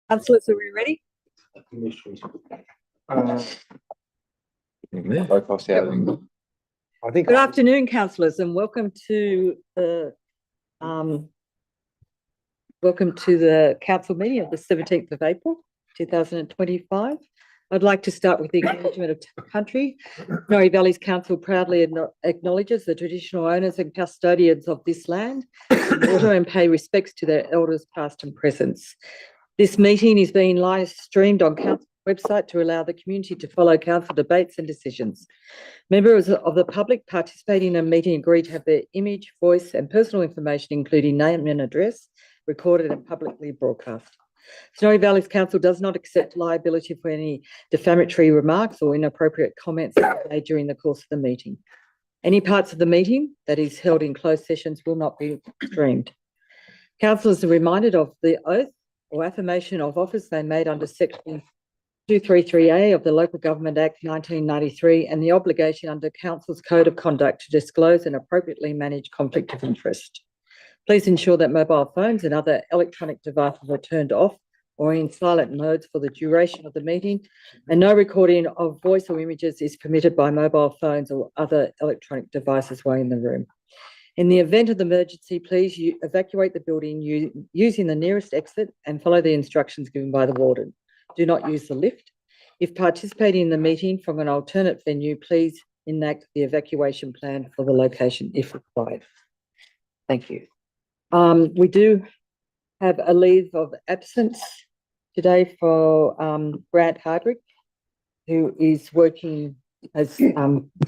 Councillors, are we ready? Good afternoon, councillors, and welcome to the council meeting of the 17th of April 2025. I'd like to start with the acknowledgement of country. Murray Valleys Council proudly acknowledges the traditional owners and custodians of this land and water and pay respects to their elders past and present. This meeting is being live streamed on council website to allow the community to follow council debates and decisions. Members of the public participating in a meeting agree to have their image, voice and personal information, including name and address, recorded and publicly broadcast. Snowy Valleys Council does not accept liability for any defamatory remarks or inappropriate comments made during the course of the meeting. Any parts of the meeting that is held in closed sessions will not be streamed. Councillors are reminded of the oath or affirmation of office they made under Section 233A of the Local Government Act 1993 and the obligation under Council's Code of Conduct to disclose and appropriately manage conflict of interest. Please ensure that mobile phones and other electronic devices are turned off or in silent modes for the duration of the meeting, and no recording of voice or images is permitted by mobile phones or other electronic devices while in the room. In the event of emergency, please evacuate the building using the nearest exit and follow the instructions given by the warden. Do not use the lift. If participating in the meeting from an alternate venue, please enact the evacuation plan for the location if required. Thank you. We do have a leave of absence today for Grant Hardwick, who is working as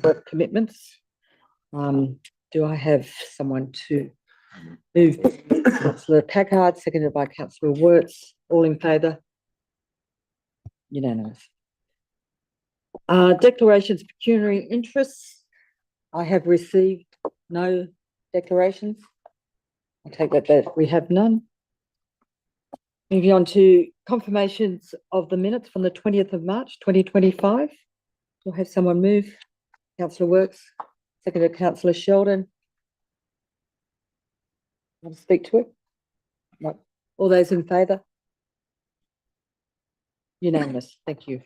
work commitments. Do I have someone to move? Councillor Packard, seconded by Councillor Wirtz. All in favour? Unanimous. Declarations of pecuniary interests. I have received no declarations. I take that we have none. Moving on to confirmations of the minutes from the 20th of March 2025. Do I have someone move? Councillor Wirtz, seconded Councillor Sheldon. Want to speak to it? No. All those in favour? Unanimous. Thank you.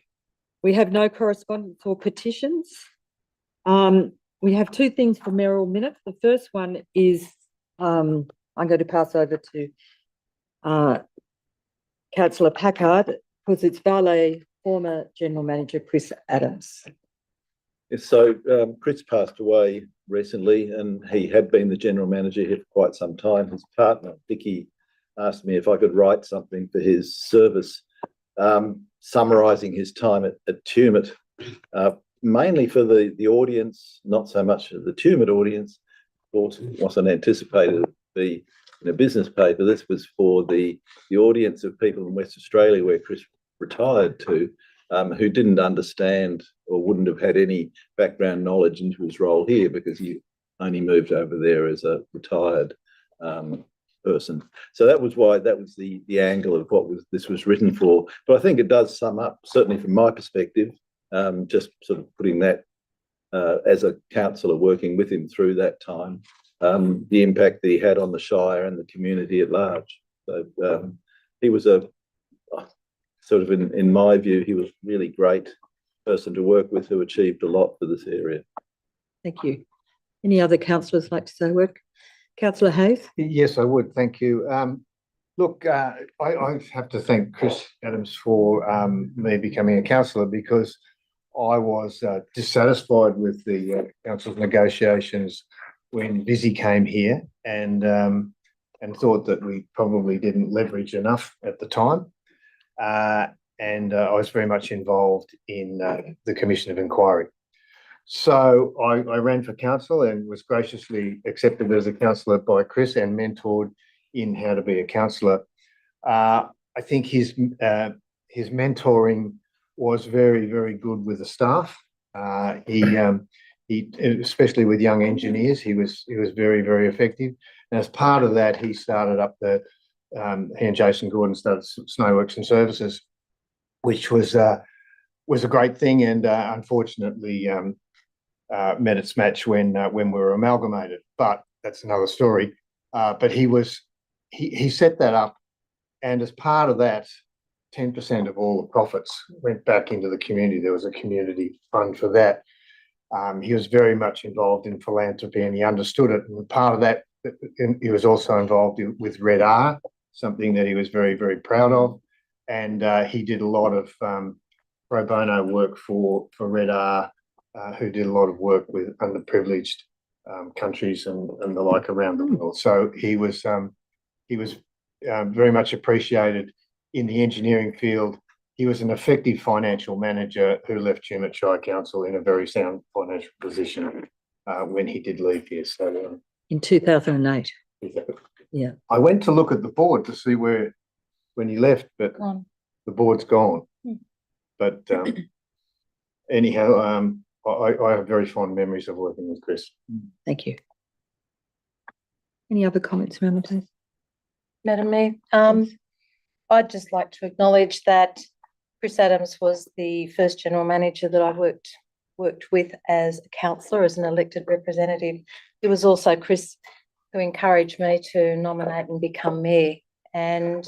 We have no correspondence or petitions. We have two things for mayoral minutes. The first one is I'm going to pass over to Councillor Packard because it's valet former General Manager Chris Adams. Yes, so Chris passed away recently and he had been the General Manager here for quite some time. His partner, Vicky, asked me if I could write something for his service, summarising his time at Tumut, mainly for the audience, not so much the Tumut audience. Of course, it wasn't anticipated to be in a business paper. This was for the audience of people in West Australia where Chris retired to, who didn't understand or wouldn't have had any background knowledge into his role here because he only moved over there as a retired person. So that was why that was the angle of what this was written for. But I think it does sum up, certainly from my perspective, just sort of putting that as a councillor working with him through that time, the impact that he had on the Shire and the community at large. So he was a sort of, in my view, he was a really great person to work with who achieved a lot for this area. Thank you. Any other councillors like to say a word? Councillor Hayes? Yes, I would. Thank you. Look, I have to thank Chris Adams for me becoming a councillor because I was dissatisfied with the council's negotiations when Vizzy came here and thought that we probably didn't leverage enough at the time. And I was very much involved in the Commission of Inquiry. So I ran for council and was graciously accepted as a councillor by Chris and mentored in how to be a councillor. I think his mentoring was very, very good with the staff. He especially with young engineers, he was very, very effective. And as part of that, he started up he and Jason Gordon started Snowworks and Services, which was a great thing, and unfortunately met its match when we were amalgamated. But that's another story. But he set that up, and as part of that, 10% of all the profits went back into the community. There was a community fund for that. He was very much involved in philanthropy and he understood it. And part of that, he was also involved with Red R, something that he was very, very proud of. And he did a lot of pro bono work for Red R, who did a lot of work with underprivileged countries and the like around the world. So he was very much appreciated in the engineering field. He was an effective financial manager who left Tumut Shire Council in a very sound financial position when he did leave here. So In 2008. Yeah. I went to look at the board to see when he left, but the board's gone. But anyhow, I have very fond memories of working with Chris. Thank you. Any other comments around the table? Madam Mayor, I'd just like to acknowledge that Chris Adams was the first general manager that I worked with as a councillor, as an elected representative. It was also Chris who encouraged me to nominate and become mayor. And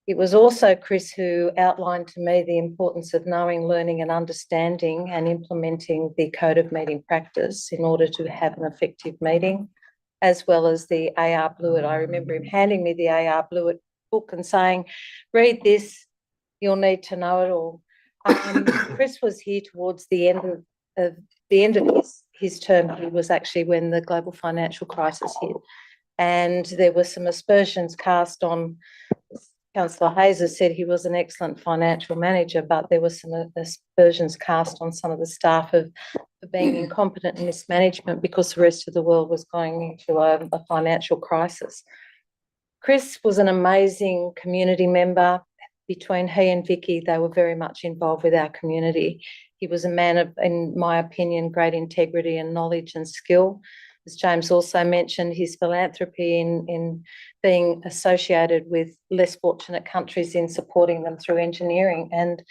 it was also Chris who outlined to me the importance of knowing, learning and understanding and implementing the code of meeting practice in order to have an effective meeting, as well as the AR Blewett. I remember him handing me the AR Blewett book and saying, read this, you'll need to know it all. Chris was here towards the end of his term. He was actually when the global financial crisis hit. And there were some aspersions cast on, Councillor Hayes has said he was an excellent financial manager, but there were some aspersions cast on some of the staff for being incompetent in mismanagement because the rest of the world was going into a financial crisis. Chris was an amazing community member. Between he and Vicky, they were very much involved with our community. He was a man of, in my opinion, great integrity and knowledge and skill. As James also mentioned, his philanthropy in being associated with less fortunate countries in supporting them through engineering. And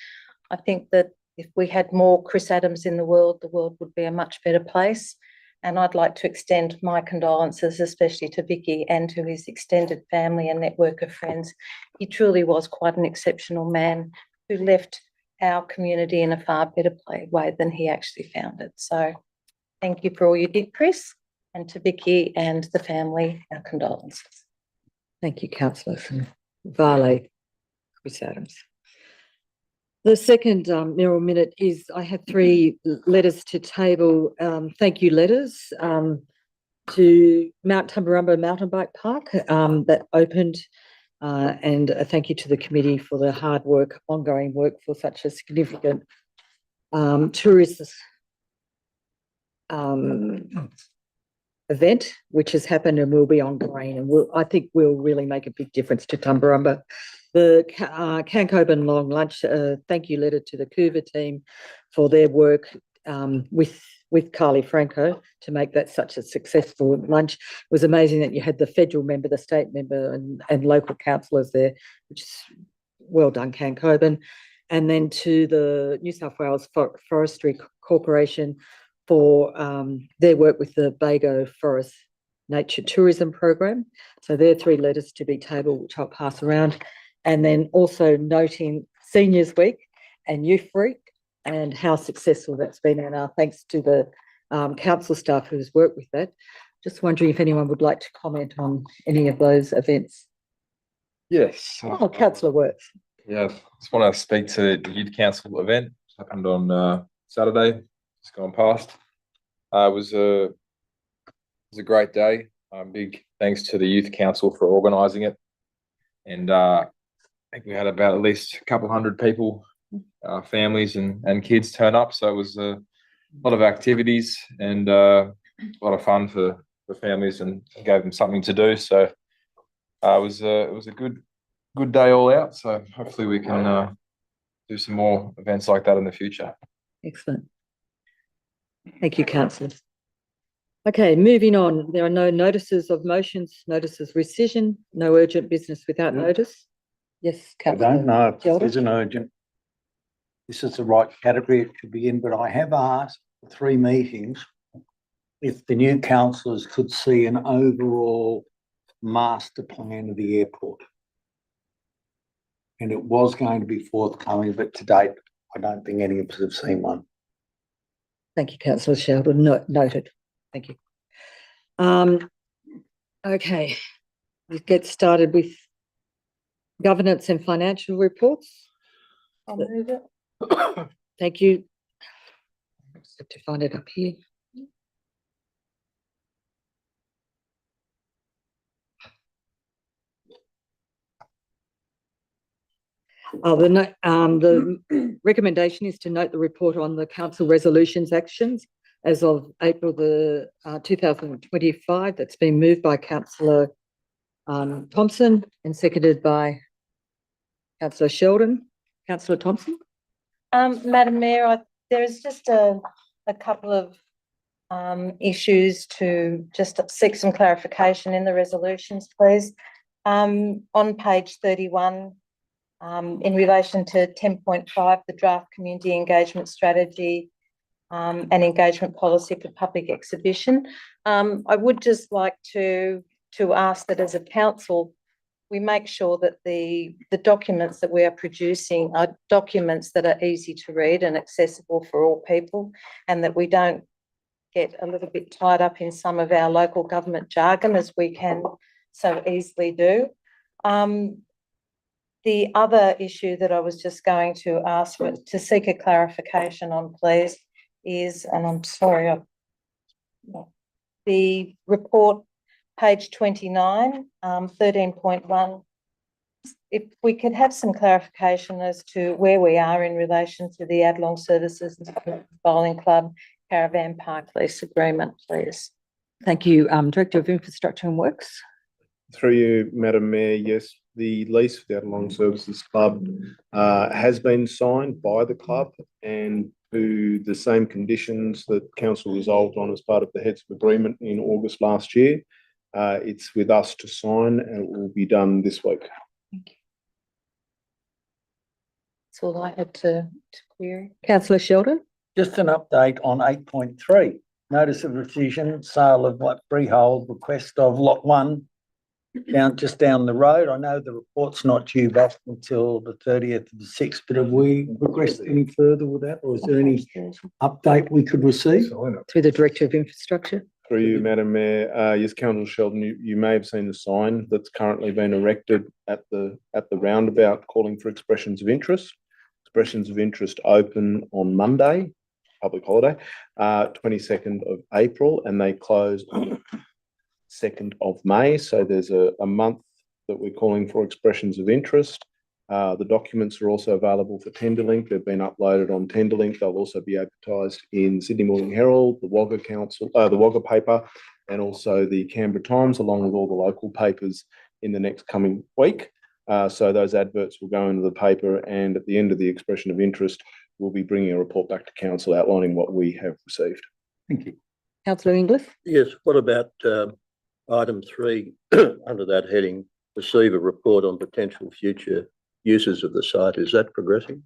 I think that if we had more Chris Adams in the world would be a much better place. And I'd like to extend my condolences, especially to Vicky and to his extended family and network of friends. He truly was quite an exceptional man who left our community in a far better way than he actually found it. So thank you for all you did, Chris, and to Vicky and the family, our condolences. Thank you, Councillor Vale, Chris Adams. The second Mayoral Minute is I have 3 letters to table, thank you letters to Mount Tumbarumba Mountain Bike Park that opened, and a thank you to the committee for the hard work, ongoing work for such a significant tourist event, which has happened and will be ongoing, and I think will really make a big difference to Tumbarumba. The Cancoban Long Lunch, thank you letter to the Couva team for their work with Carly Franco to make that such a successful lunch. It was amazing that you had the federal member, the state member and local councillors there, which is well done, Cancoban. And then to the New South Wales Forestry Corporation for their work with the Bago Forest Nature Tourism Program. So there are 3 letters to be tabled, which I'll pass around. And then also noting Seniors Week and Youth Week and how successful that's been, and our thanks to the council staff who has worked with that. Just wondering if anyone would like to comment on any of those events. Yes. Oh, Councillor Works. Yeah, just want to speak to the Youth Council event. It happened on Saturday, just gone past. It was a great day. Big thanks to the Youth Council for organising it. And I think we had about at least a couple hundred people, families and kids turn up. So it was a lot of activities and a lot of fun for families and gave them something to do. So it was a good day all out. So hopefully we can do some more events like that in the future. Excellent. Thank you, councillors. Okay, moving on. There are no notices of motions, notices of rescission, no urgent business without notice. Yes, I councillor. don't know if Gelder? this is an urgent. This is the right category it should be in, but I have asked for 3 meetings if the new councillors could see an overall master plan of the airport. and it was going to be forthcoming, but to date, I don't think any of us have seen one. Thank you, councillor Sheldon. Noted. Thank you. Okay, let's get started with governance and financial reports. I'll move it. Thank you. Just have to find it up here. The recommendation is to note the report on the council resolutions actions as of April 2025. That's been moved by councillor Thompson and seconded by councillor Sheldon. Councillor Thompson. Madam Mayor, there is just a couple of issues to just seek some clarification in the resolutions, please. On page 31, in relation to 10.5, the draft community engagement strategy and engagement policy for public exhibition, I would just like to ask that as a council, we make sure that the documents that we are producing are documents that are easy to read and accessible for all people, and that we don't get a little bit tied up in some of our local government jargon, as we can so easily do. The other issue that I was just going to ask to seek a clarification on, please, is, and I'm sorry, the report, page 29, 13.1, if we could have some clarification as to where we are in relation to the Adlong Services Bowling Club Caravan Park lease agreement, please. Thank you, Director of Infrastructure and Works. Through you, Madam Mayor, yes, the lease for the Adlong Services Club has been signed by the club and to the same conditions that council resolved on as part of the heads of agreement in August last year. It's with us to sign and it will be done this week. Thank you. That's all I had to query. Councillor Sheldon. Just an update on 8.3, notice of rescission, sale of freehold, request of lot 1 just down the road. I know the report's not due back until the 30th of the 6th, but have we progressed any further with that, or is there any update we could receive? Through the Director of Infrastructure. Through you, Madam Mayor, yes, Councillor Sheldon, you may have seen the sign that's currently been erected at the roundabout calling for expressions of interest. Expressions of interest open on Monday, public holiday, 22nd of April, and they close on 2nd of May. So there's a month that we're calling for expressions of interest. The documents are also available for Tenderlink. They've been uploaded on Tenderlink. They'll also be advertised in Sydney Morning Herald, the Wagga Council, the Wagga paper, and also the Canberra Times, along with all the local papers in the next coming week. So those adverts will go into the paper, and at the end of the expression of interest, we'll be bringing a report back to council outlining what we have received. Thank you. Councillor Inglis. Yes, what about item 3 under that heading, receive a report on potential future uses of the site? Is that progressing?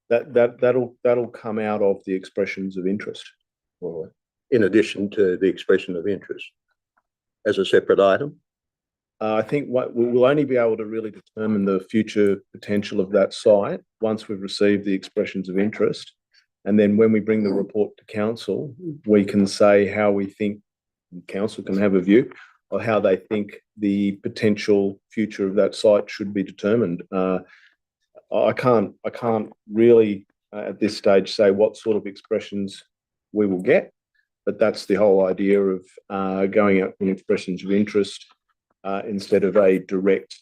That'll come out of the expressions of interest. Or in addition to the expression of interest as a separate item? I think what we'll only be able to really determine the future potential of that site once we've received the expressions of interest. And then when we bring the report to council, we can say how we think, council can have a view of how they think the potential future of that site should be determined. I can't really at this stage say what sort of expressions we will get, but that's the whole idea of going out with expressions of interest instead of a direct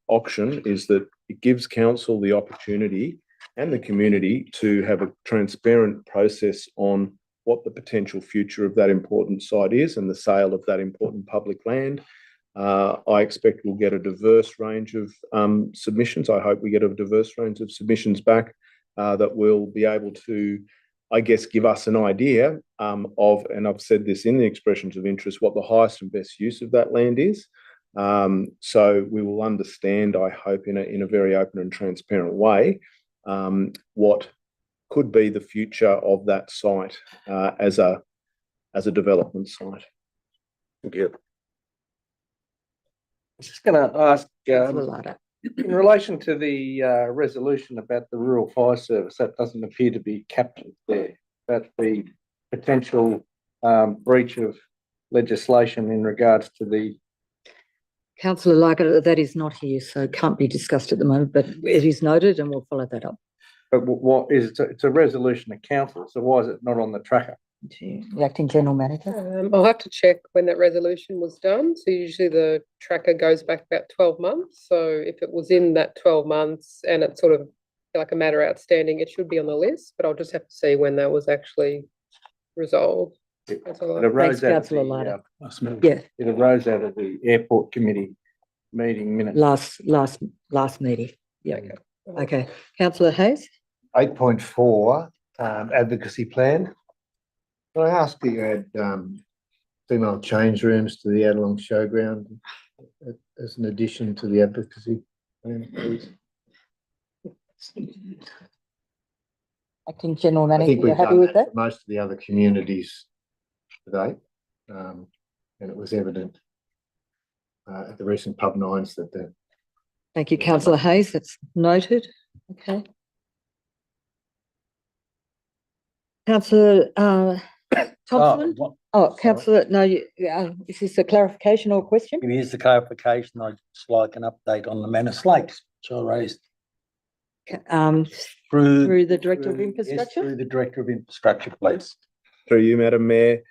auction, is that it gives council the opportunity and the community to have a transparent process on what the potential future of that important site is and the sale of that important public land. I expect we'll get a diverse range of submissions. I hope we get a diverse range of submissions back that will be able to, I guess, give us an idea of, and I've said this in the expressions of interest, what the highest and best use of that land is. So we will understand, I hope, in a very open and transparent way, what could be the future of that site as a development site. Thank you. I was just going to ask, Councillor Lada. In relation to the resolution about the rural fire service, that doesn't appear to be captured there. But the potential breach of legislation in regards to the, Councillor Larkin, that is not here, so can't be discussed at the moment, but it is noted and we'll follow that up. but what is, it's a resolution of council, so why is it not on the tracker? To the Acting General Manager. I'll have to check when that resolution was done. So usually the tracker goes back about 12 months. So if it was in that 12 months and it's sort of like a matter outstanding, it should be on the list, but I'll just have to see when that was actually resolved. That's all. It arose out of Councillor the, Larder. Yeah, it arose out of the airport committee meeting minutes. last meeting. Yeah. Okay. Councillor Hayes? 8.4, advocacy plan. Can I ask that you add female change rooms to the Adelong Showground as an addition to the advocacy plan, please? Acting General I Manager, think you're we've happy done with that that? for most of the other communities today. And it was evident at the recent pub nines that the Thank you, Councillor Hayes. That's noted. Okay. Councillor Thompson? Oh, Councillor, no, is this a clarification or question? It is the clarification. I'd just like an update on the Manus Lakes, which I raised Through the Director of yes, Infrastructure? through the Director of Infrastructure, please. Through you, Madam Mayor.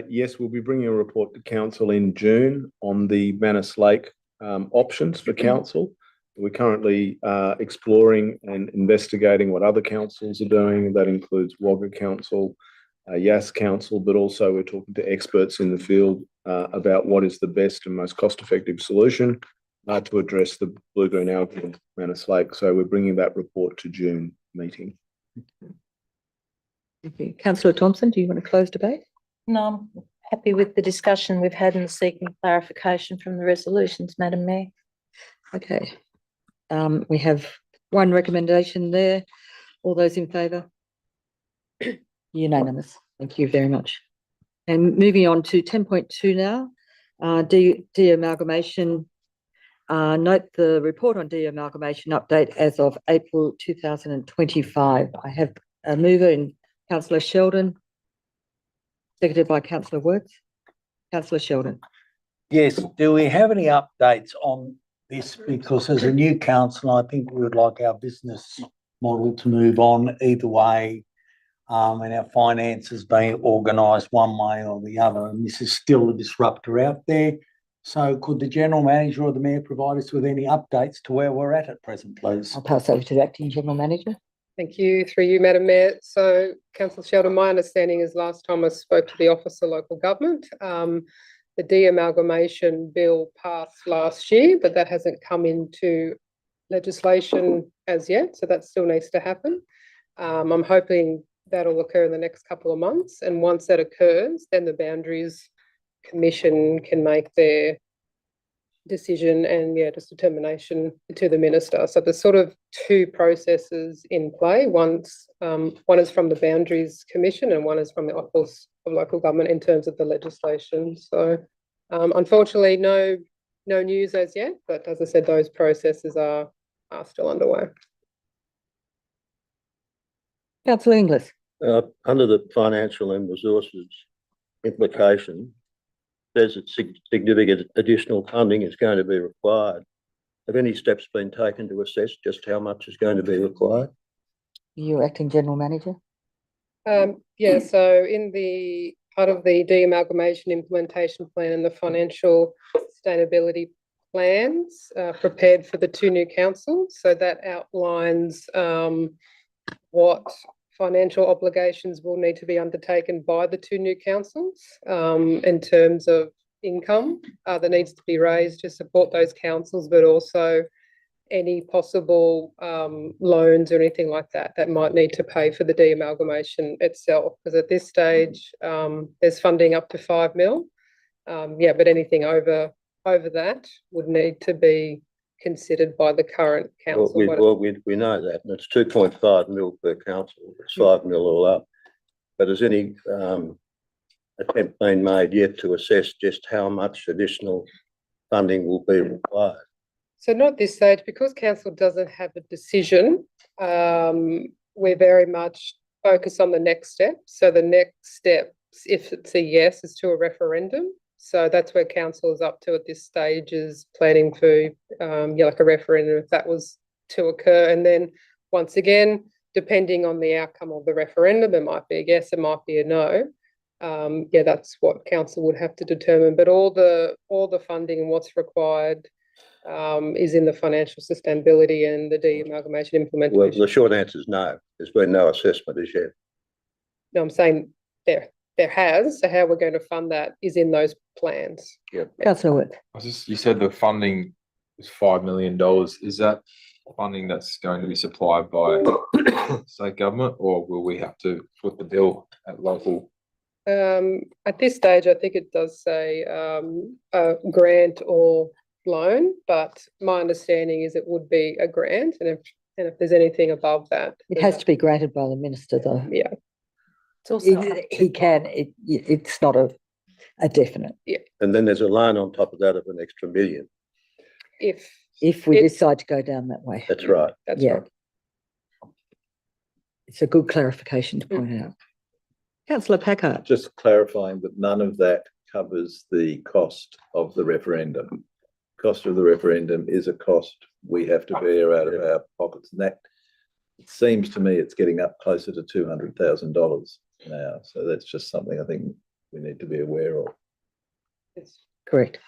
Yes, we'll be bringing a report to council in June on the Manus Lake options for council. We're currently exploring and investigating what other councils are doing. That includes Wagga Council, Yass Council, but also we're talking to experts in the field about what is the best and most cost-effective solution to address the blue-green algae in Manus Lake. So we're bringing that report to June meeting. Thank you. Councillor Thompson, do you want to close debate? No, I'm happy with the discussion we've had and seeking clarification from the resolutions, Madam Mayor. Okay. We have one recommendation there. All those in favour? Unanimous. Thank you very much. And moving on to 10.2 now, de-amalgamation. Note the report on de-amalgamation update as of April 2025. I have a mover in Councillor Sheldon, seconded by Councillor Works. Councillor Sheldon. Yes, do we have any updates on this? Because as a new council, I think we would like our business model to move on either way, and our finances being organised one way or the other, and this is still a disruptor out there. So could the General Manager or the Mayor provide us with any updates to where we're at present, please? I'll pass over to the Acting General Manager. Thank you. Through you, Madam Mayor. So, Councillor Sheldon, my understanding is last time I spoke to the Office of Local Government, the de-amalgamation bill passed last year, but that hasn't come into legislation as yet, so that still needs to happen. I'm hoping that'll occur in the next couple of months, and once that occurs, then the Boundaries Commission can make their decision and just determination to the minister. So there's sort of two processes in play. One is from the Boundaries Commission and one is from the Office of Local Government in terms of the legislation. So unfortunately, no news as yet, but as I said, those processes are still underway. Councillor Inglis. Under the financial and resources implication, there's a significant additional funding is going to be required. Have any steps been taken to assess just how much is going to be required? You Acting General Manager. Yeah, so in the part of the de-amalgamation implementation plan and the financial sustainability plans prepared for the two new councils, so that outlines what financial obligations will need to be undertaken by the two new councils in terms of income that needs to be raised to support those councils, but also any possible loans or anything like that that might need to pay for the de-amalgamation itself. Because at this stage, there's funding up to 5 mil. But anything over that would need to be considered by the current council. We know that, and it's 2.5 mil per council. It's 5 mil all up. But has any attempt been made yet to assess just how much additional funding will be required? So not at this stage, because council doesn't have a decision, we're very much focused on the next step. So the next step, if it's a yes, is to a referendum. So that's where council is up to at this stage, is planning for, like a referendum if that was to occur. And then once again, depending on the outcome of the referendum, it might be a yes, it might be a no. That's what council would have to determine. But all the funding and what's required is in the financial sustainability and the de-amalgamation Well, implementation. the short answer is no. There's been no assessment as yet. No, I'm saying there has. So how we're going to fund that is in those plans. Councillor Witt. You said the funding is $5 million. Is that funding that's going to be supplied by state government, or will we have to foot the bill at local? At this stage, I think it does say a grant or loan, but my understanding is it would be a grant, and if there's anything above that, It has to be granted by the minister, though. Yeah, It's also. He can, it's not a definite, And then there's a loan on top of that of an extra $1 million. if we It- decide to go down that way. That's right. that's Yeah. right. It's a good clarification to point out. Councillor Packard. Just clarifying that none of that covers the cost of the referendum. Cost of the referendum is a cost we have to bear out of our pockets, and that, it seems to me, it's getting up closer to $200,000 now. So that's just something I think we need to be aware of. Yes. Correct.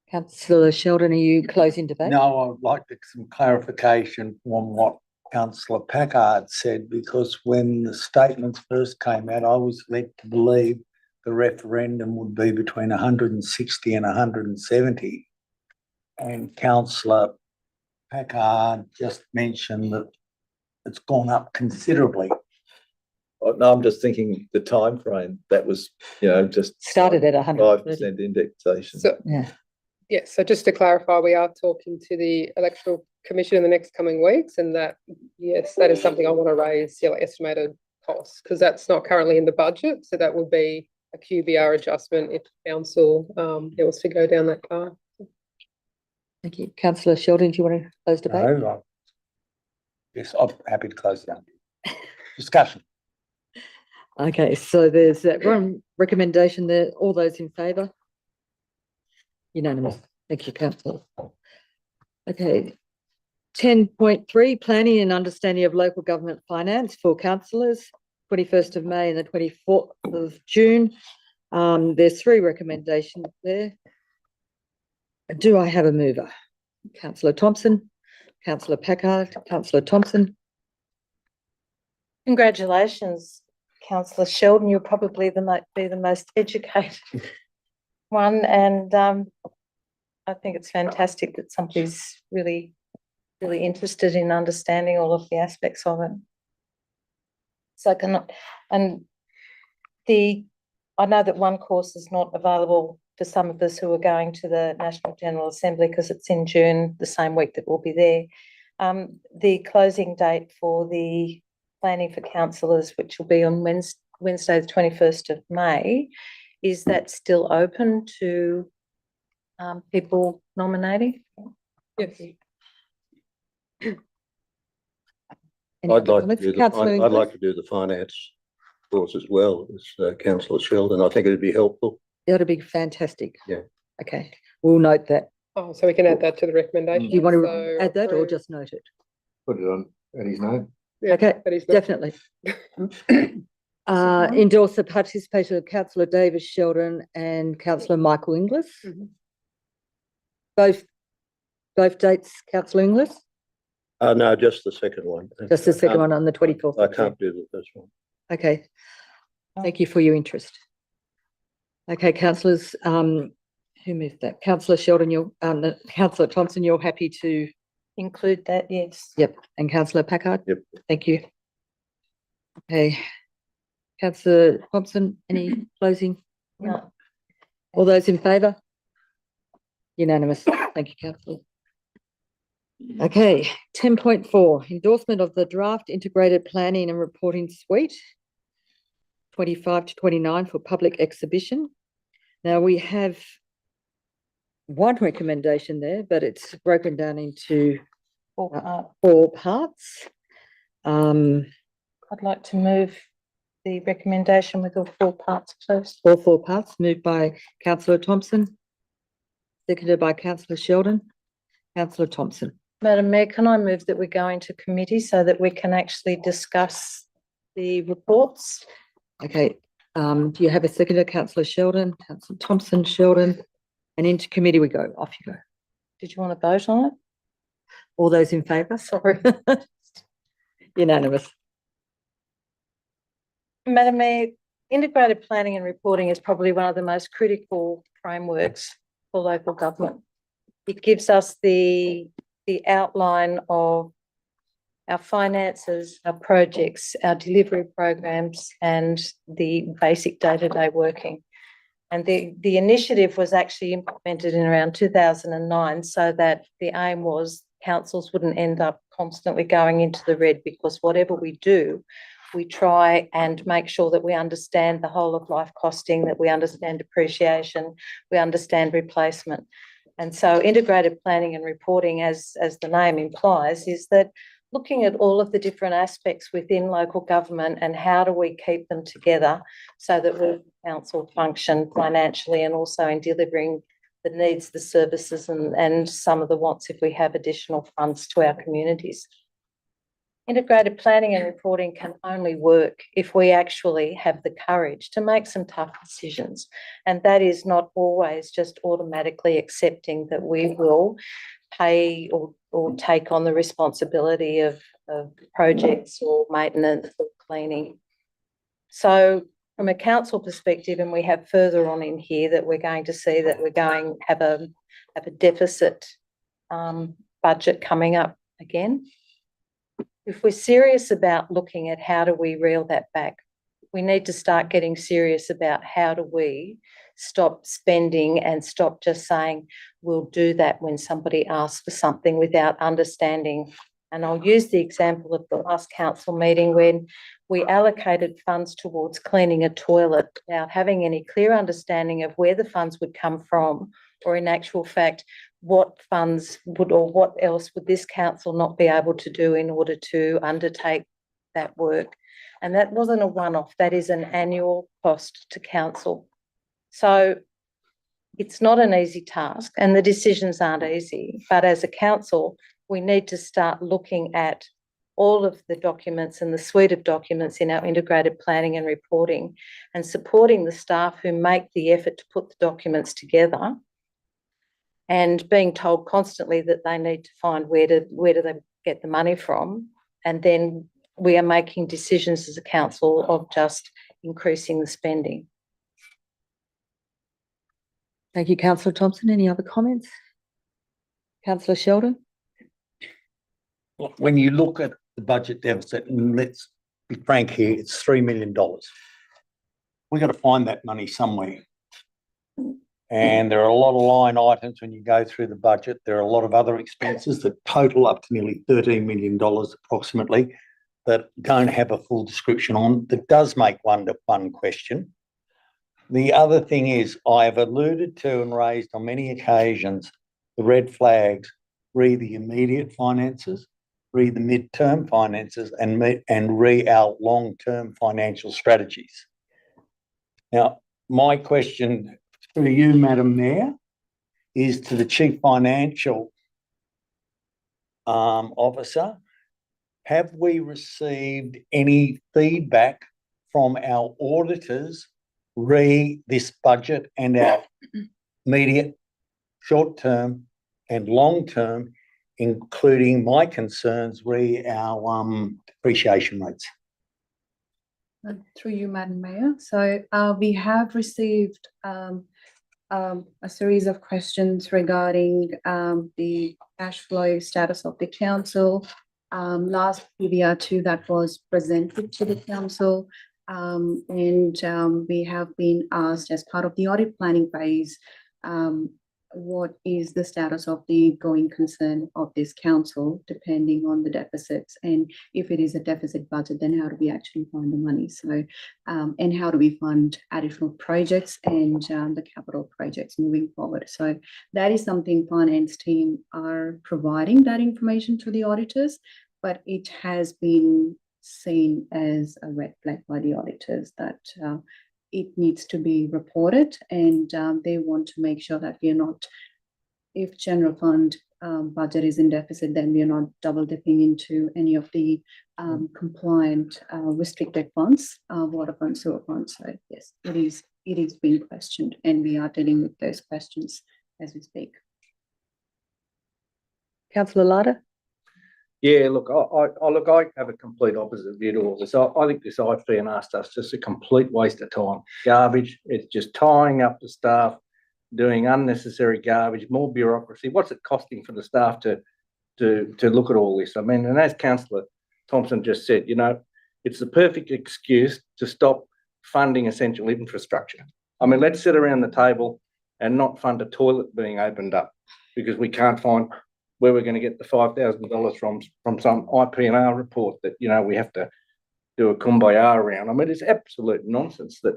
Councillor Sheldon, are you closing debate? No, I'd like some clarification on what councillor Packard said, because when the statements first came out, I was led to believe the referendum would be between 160 and 170. And councillor Packard just mentioned that it's gone up considerably. No, I'm just thinking the time frame that was, just Started at 130. 5% indexation. So Yeah. yes, so just to clarify, we are talking to the Electoral Commission in the next coming weeks, and that, yes, that is something I want to raise, like estimated costs, because that's not currently in the budget. So that would be a QBR adjustment if council was to go down that path. Thank you. Councillor Sheldon, do you want to close debate? No, yes, I'm happy to close down. Discussion. Okay, so there's one recommendation there. All those in favour? Unanimous. Thank you, councillor. Okay. 10.3, planning and understanding of local government finance for councillors, 21st of May and the 24th of June. There's 3 recommendations there. Do I have a mover? Councillor Thompson, Councillor Packard, Councillor Thompson. Congratulations, councillor Sheldon. You'll probably be the most educated one, and I think it's fantastic that somebody's really interested in understanding all of the aspects of it. So I know that one course is not available for some of us who are going to the National General Assembly because it's in June, the same week that we'll be there. The closing date for the planning for councillors, which will be on Wednesday, the 21st of May, is that still open to people nominating? Yes. Any I'd like to comments? do the, Councillor I'd Inglis? like to do the finance course as well as councillor Sheldon. I think it'd be helpful. That would be fantastic. Yeah. Okay, we'll note that. Oh, so we can add that to the recommendation. Do you want to So add that or approve. just note it? Put it on Eddie's name. Yeah, Okay, that is not- definitely. Endorse the participation of councillor Davis Sheldon and councillor Michael Inglis. Mhm. Both dates, councillor Inglis, No, just the second one. just the second one on the 24th. I can't do the first one. Okay, thank you for your interest. Okay, councillors, who moved that? Councillor Sheldon, councillor Thompson, you're happy to, Include that, yes. yep, and councillor Packard? Yep. Thank you. Okay. Councillor Thompson, any closing? No. All those in favour? Unanimous. Thank you, councillor. Okay, 10.4, endorsement of the draft integrated planning and reporting suite 25 to 29 for public exhibition. Now we have one recommendation there, but it's broken down into Or, 4 parts. Um, I'd like to move the recommendation with all 4 parts, please. all 4 parts moved by councillor Thompson, seconded by councillor Sheldon. Councillor Thompson. Madam Mayor, can I move that we go into committee so that we can actually discuss the reports? Okay, do you have a seconder, councillor Sheldon, councillor Thompson, Sheldon? And into committee we go. Off you go. Did you want to vote on it? All those in favour? Sorry. Unanimous. Madam Mayor, integrated planning and reporting is probably one of the most critical frameworks for local government. It gives us the outline of our finances, our projects, our delivery programs, and the basic day-to-day working. And the initiative was actually implemented in around 2009, so that the aim was councils wouldn't end up constantly going into the red, because whatever we do, we try and make sure that we understand the whole of life costing, that we understand depreciation, we understand replacement. And so integrated planning and reporting, as the name implies, is that looking at all of the different aspects within local government and how do we keep them together so that we council function financially and also in delivering the needs, the services and some of the wants if we have additional funds to our communities. Integrated planning and reporting can only work if we actually have the courage to make some tough decisions. And that is not always just automatically accepting that we will pay or take on the responsibility of projects or maintenance or cleaning. So from a council perspective, and we have further on in here that we're going to see that we're going to have a deficit budget coming up again. If we're serious about looking at how do we reel that back, we need to start getting serious about how do we stop spending and stop just saying we'll do that when somebody asks for something without understanding. And I'll use the example of the last council meeting when we allocated funds towards cleaning a toilet without having any clear understanding of where the funds would come from, or in actual fact, what funds would or what else would this council not be able to do in order to undertake that work. And that wasn't a one-off, that is an annual cost to council. So it's not an easy task and the decisions aren't easy, but as a council, we need to start looking at all of the documents and the suite of documents in our integrated planning and reporting and supporting the staff who make the effort to put the documents together, and being told constantly that they need to find where do they get the money from. And then we are making decisions as a council of just increasing the spending. Thank you, councillor Thompson. Any other comments? Councillor Sheldon? When you look at the budget deficit, and let's be frank here, it's $3 million. We've got to find that money somewhere. And there are a lot of line items when you go through the budget. There are a lot of other expenses that total up to nearly $13 million approximately that don't have a full description on. That does make one question. The other thing is I've alluded to and raised on many occasions the red flags, re the immediate finances, re the midterm finances and re our long-term financial strategies. Now, my question for you, Madam Mayor, is to the Chief Financial Officer. Have we received any feedback from our auditors re this budget and our immediate, short-term and long-term, including my concerns re our depreciation rates? Through you, Madam Mayor. So we have received a series of questions regarding the cash flow status of the council. Last PVR2 that was presented to the council, and we have been asked as part of the audit planning phase what is the status of the going concern of this council, depending on the deficits. And if it is a deficit budget, then how do we actually find the money? So, and how do we fund additional projects and the capital projects moving forward? So that is something finance team are providing that information to the auditors, but it has been seen as a red flag by the auditors that it needs to be reported, and they want to make sure that we are not, if general fund budget is in deficit, then we are not double dipping into any of the compliant restricted funds, water funds, sewer funds. So yes, it is being questioned, and we are dealing with those questions as we speak. Councillor Lada? Yeah, look, I have a complete opposite view to all this. I think this IFNR stuff's just a complete waste of time. Garbage. It's just tying up the staff, doing unnecessary garbage, more bureaucracy. What's it costing for the staff to look at all this? I mean, and as Councillor Thompson just said, you know, it's the perfect excuse to stop funding essential infrastructure. I mean, let's sit around the table and not fund a toilet being opened up because we can't find where we're going to get the $5,000 from some IPNR report that, you know, we have to do a kumbaya around. I mean, it's absolute nonsense that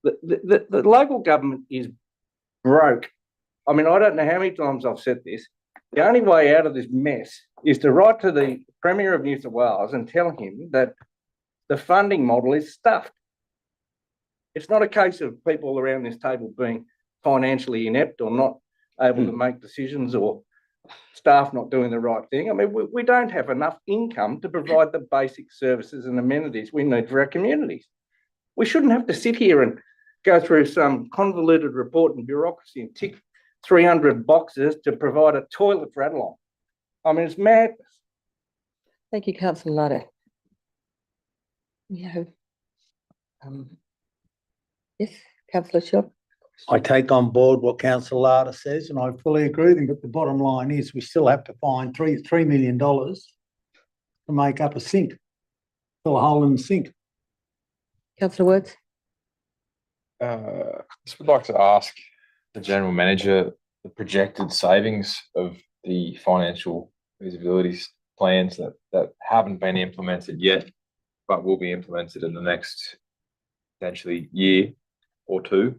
the local government is broke. I mean, I don't know how many times I've said this. The only way out of this mess is to write to the Premier of New South Wales and tell him that the funding model is stuffed. It's not a case of people around this table being financially inept or not able to make decisions or staff not doing the right thing. I mean, we don't have enough income to provide the basic services and amenities we need for our communities. We shouldn't have to sit here and go through some convoluted report and bureaucracy and tick 300 boxes to provide a toilet for Adelong. I mean, it's madness. Thank you, Councillor Lada. Yeah. Yes, Councillor Shaw. I take on board what Councillor Lada says, and I fully agree with him, but the bottom line is we still have to find $3 million to make up a sink, fill a hole in the sink. Councillor Words. Just would like to ask the General Manager the projected savings of the financial feasibility plans that haven't been implemented yet, but will be implemented in the next potentially year or two.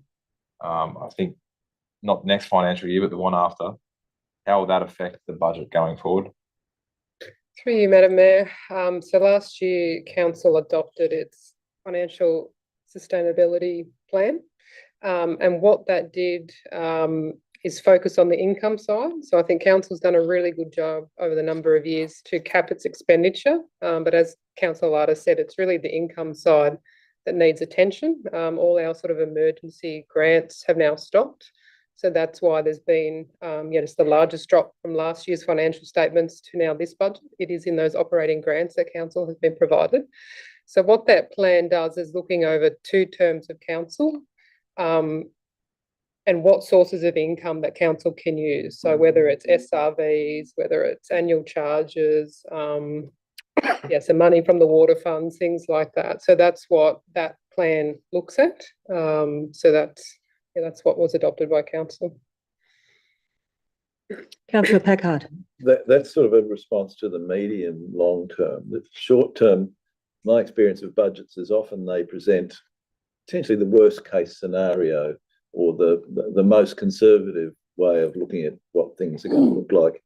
I think not next financial year, but the one after. How will that affect the budget going forward? Through you, Madam Mayor. So last year, Council adopted its financial sustainability plan. And what that did is focus on the income side. So I think Council's done a really good job over the number of years to cap its expenditure. But as Councillor Lada said, it's really the income side that needs attention. All our sort of emergency grants have now stopped. So that's why there's been, it's the largest drop from last year's financial statements to now this budget. It is in those operating grants that Council has been provided. So what that plan does is looking over 2 terms of Council and what sources of income that Council can use. So whether it's SRVs, whether it's annual charges, so money from the water funds, things like that. So that's what that plan looks at. So that's what was adopted by Council. Councillor Packard. That's sort of a response to the medium long term. The short term, my experience of budgets is often they present potentially the worst case scenario or the most conservative way of looking at what things are going to look like.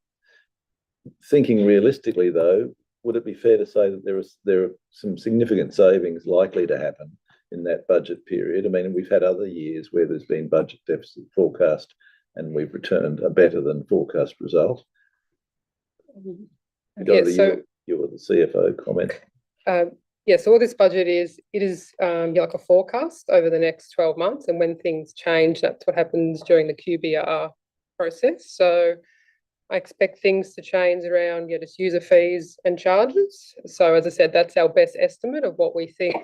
Thinking realistically, though, would it be fair to say that there are some significant savings likely to happen in that budget period? I mean, we've had other years where there's been budget deficit forecast and we've returned a better than forecast result. Yeah, so you or the CFO comment. So what this budget is, it is like a forecast over the next 12 months. And when things change, that's what happens during the QBR process. So I expect things to change around just user fees and charges. So as I said, that's our best estimate of what we think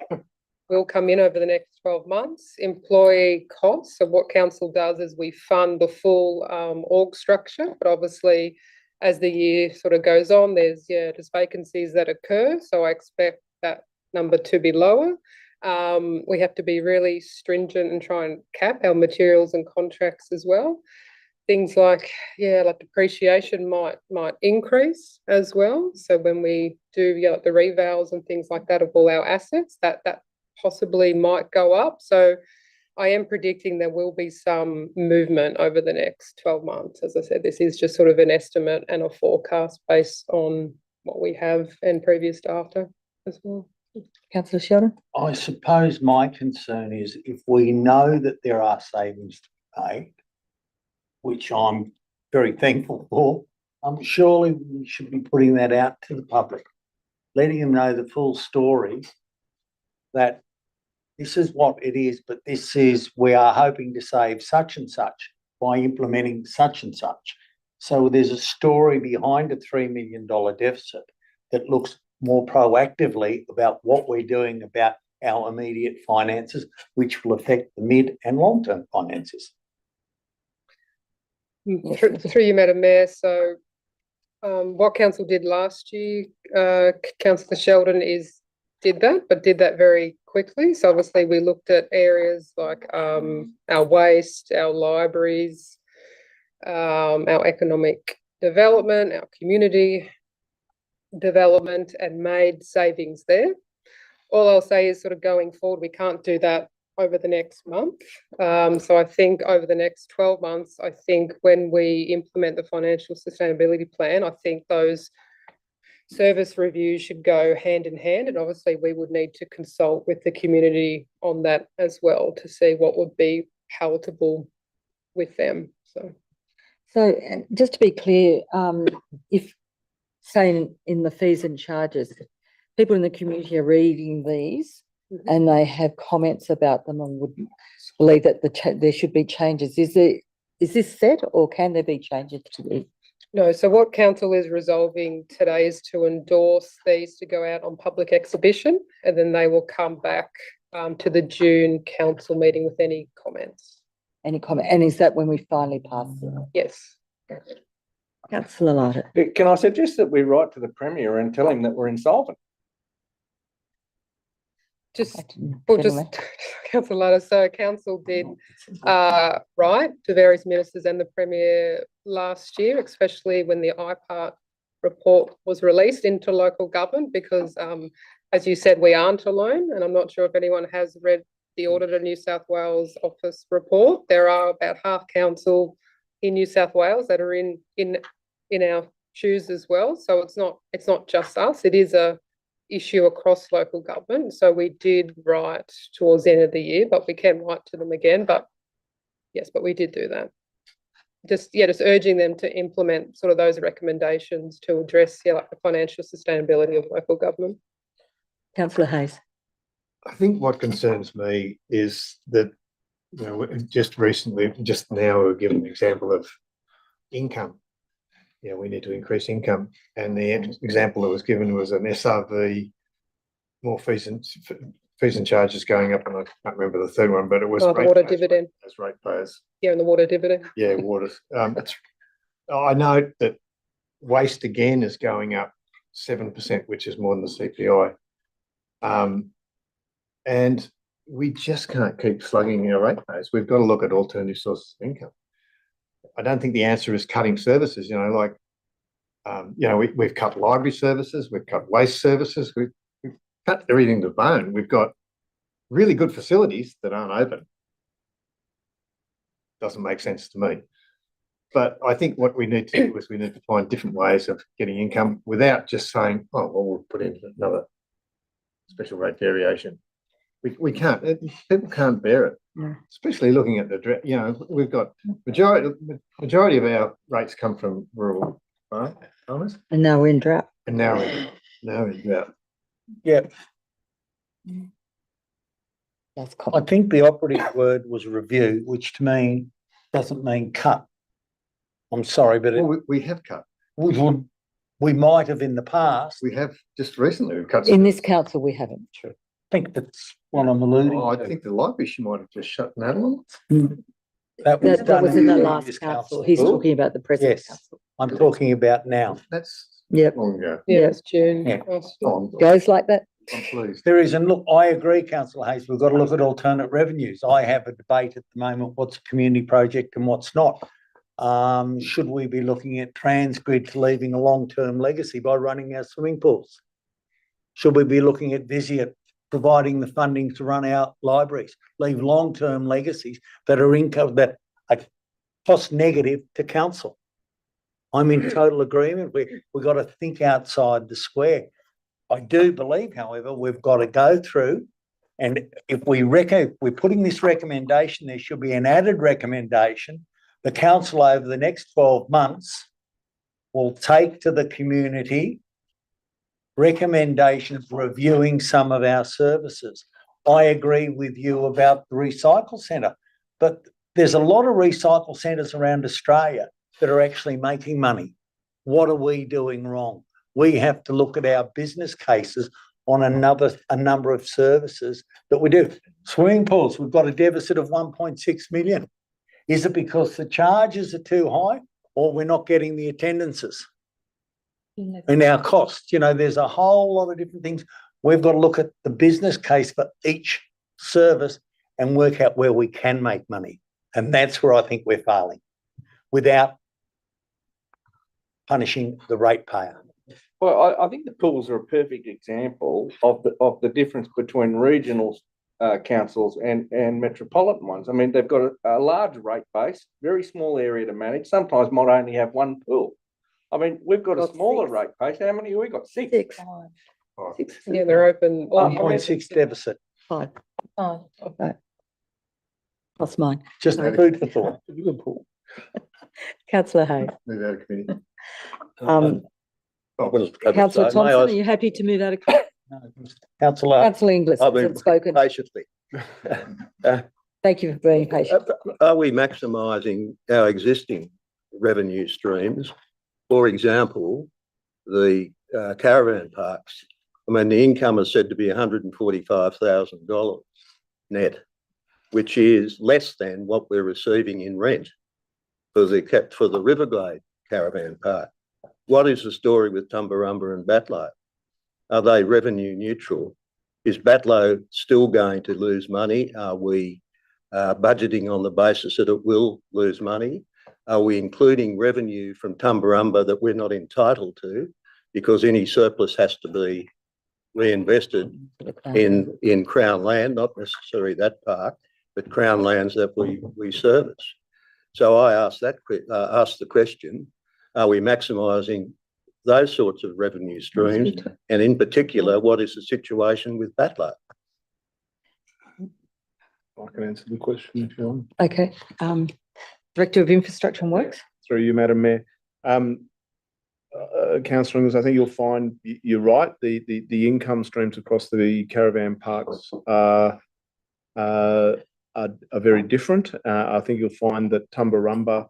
will come in over the next 12 months. Employee costs. So what Council does is we fund the full org structure, but obviously as the year sort of goes on, there's vacancies that occur. So I expect that number to be lower. We have to be really stringent and try and cap our materials and contracts as well. things like, like depreciation might increase as well. So when we do, like the revals and things like that of all our assets, that possibly might go up. So I am predicting there will be some movement over the next 12 months. As I said, this is just sort of an estimate and a forecast based on what we have and previous data as well. Councillor Sheldon? I suppose my concern is if we know that there are savings to be made, which I'm very thankful for, surely we should be putting that out to the public, letting them know the full story, that this is what it is, but this is, we are hoping to save such and such by implementing such and such. So there's a story behind a $3 million deficit that looks more proactively about what we're doing about our immediate finances, which will affect the mid and long-term finances. Through you, Madam Mayor. So what council did last year, Councillor Sheldon, did that very quickly. So obviously we looked at areas like our waste, our libraries, our economic development, our community development, and made savings there. All I'll say is sort of going forward, we can't do that over the next month. So I think over the next 12 months, I think when we implement the financial sustainability plan, I think those service reviews should go hand in hand. And obviously we would need to consult with the community on that as well to see what would be palatable with them. So just to be clear, if, say, in the fees and charges, people in the community are reading these and they have comments about them and would believe that there should be changes, is this set, or can there be changes to these? No, so what council is resolving today is to endorse these to go out on public exhibition, and then they will come back to the June council meeting with any comments. Any comment? And is that when we finally pass them? Yes. Councillor Larder. Can I suggest that we write to the Premier and tell him that we're insolvent? Councillor Larder, so council did write to various ministers and the Premier last year, especially when the IPART report was released into local government, because as you said, we aren't alone, and I'm not sure if anyone has read the Auditor New South Wales office report. There are about half council in New South Wales that are in our shoes as well. So it's not just us, it is a issue across local government. So we did write towards the end of the year, but we can write to them again. But yes, but we did do that. Just urging them to implement sort of those recommendations to address like the financial sustainability of local government. Councillor Hayes. I think what concerns me is that, just now we were given an example of income. We need to increase income. And the example that was given was an SRV, more fees and charges going up, and I can't remember the third one, but it was the water dividend. As ratepayers. Yeah, and the water dividend. Yeah, water. I know that waste again is going up 7%, which is more than the CPI. And we just can't keep slugging our ratepayers. We've got to look at alternative sources of income. I don't think the answer is cutting services, we've cut library services, we've cut waste services, we've cut everything to bone. We've got really good facilities that aren't open. Doesn't make sense to me. But I think what we need to do is we need to find different ways of getting income without just saying, oh, well, we'll put in another special rate variation. We can't, people can't bear it. Yeah. Especially looking at we've got majority of our rates come from rural, right, farmers? And now we're in drought. And now we're in drought. Yeah, That's I think the operative word was review, which to me doesn't mean cut. I'm sorry, but we have cut. we might have in the past. We have just recently cut. In this council, we haven't. I think that's what I'm alluding I to. think the library might have just shut Madeline. That was That done was in the previous last council. He's talking about the present Yes. council. I'm talking about now. That's Yep. long ago. Yeah, it's June. Yeah. Goes like that. I'm pleased. There is, and look, I agree, Councillor Hayes, we've got to look at alternate revenues. I have a debate at the moment, what's a community project and what's not. Should we be looking at Transgrid to leaving a long-term legacy by running our swimming pools? Should we be looking at Visiot providing the funding to run our libraries, leave long-term legacies that are income, that are cost negative to council? I'm in total agreement. We've got to think outside the square. I do believe, however, we've got to go through, and if we're putting this recommendation, there should be an added recommendation. The council over the next 12 months will take to the community recommendations reviewing some of our services. I agree with you about the recycle centre, but there's a lot of recycle centres around Australia that are actually making money. What are we doing wrong? We have to look at our business cases on a number of services that we do. Swimming pools, we've got a deficit of 1.6 million. Is it because the charges are too high, or we're not getting the attendances? And our costs, there's a whole lot of different things. We've got to look at the business case for each service and work out where we can make money. And that's where I think we're failing, without punishing the ratepayer. Well, I think the pools are a perfect example of the difference between regional councils and metropolitan ones. I mean, they've got a large rate base, very small area to manage. Sometimes might only have one pool. I mean, we've got a smaller rate base. How many have we got? Six. Six. Yeah, they're open. 1.6 deficit, Five. Oh, Plus mine. just food for thought. Councillor Hayes. Move out of committee. Councillor Thompson, are you happy to move out of? Councillor, Councillor Inglis I've been hasn't spoken. patiently. Thank you for being patient. Are we maximising our existing revenue streams? For example, the caravan parks. I mean, the income is said to be $145,000 net, which is less than what we're receiving in rent for the Riverglade caravan park. What is the story with Tumbarumba and Batlow? Are they revenue neutral? Is Batlow still going to lose money? Are we budgeting on the basis that it will lose money? Are we including revenue from Tumbarumba that we're not entitled to, because any surplus has to be reinvested in Crown land, not necessarily that park, but Crown lands that we service? So I asked the question: are we maximising those sorts of revenue streams? And in particular, what is the situation with Batlow? I can answer the question if you want. Okay. Director of Infrastructure and Works. Through you, Madam Mayor. Councillor Inglis, I think you'll find you're right. The income streams across the caravan parks are very different. I think you'll find that Tumbarumba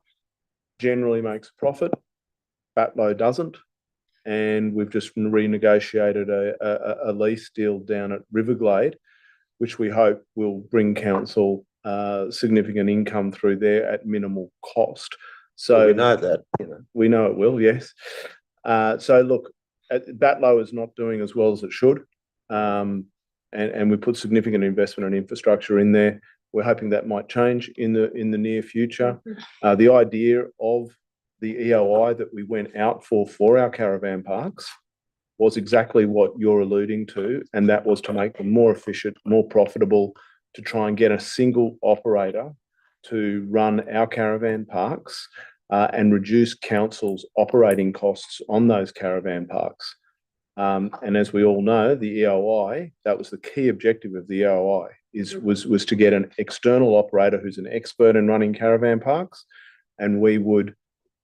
generally makes profit, Batlow doesn't, and we've just renegotiated a lease deal down at Riverglade, which we hope will bring council significant income through there at minimal cost. So we know that, we know it will, yes. So look, Batlow is not doing as well as it should, and we put significant investment in infrastructure in there. We're hoping that might change in the near future. The idea of the EOI that we went out for our caravan parks was exactly what you're alluding to, and that was to make them more efficient, more profitable, to try and get a single operator to run our caravan parks and reduce council's operating costs on those caravan parks. And as we all know, the EOI, that was the key objective of the EOI, was to get an external operator who's an expert in running caravan parks, and we would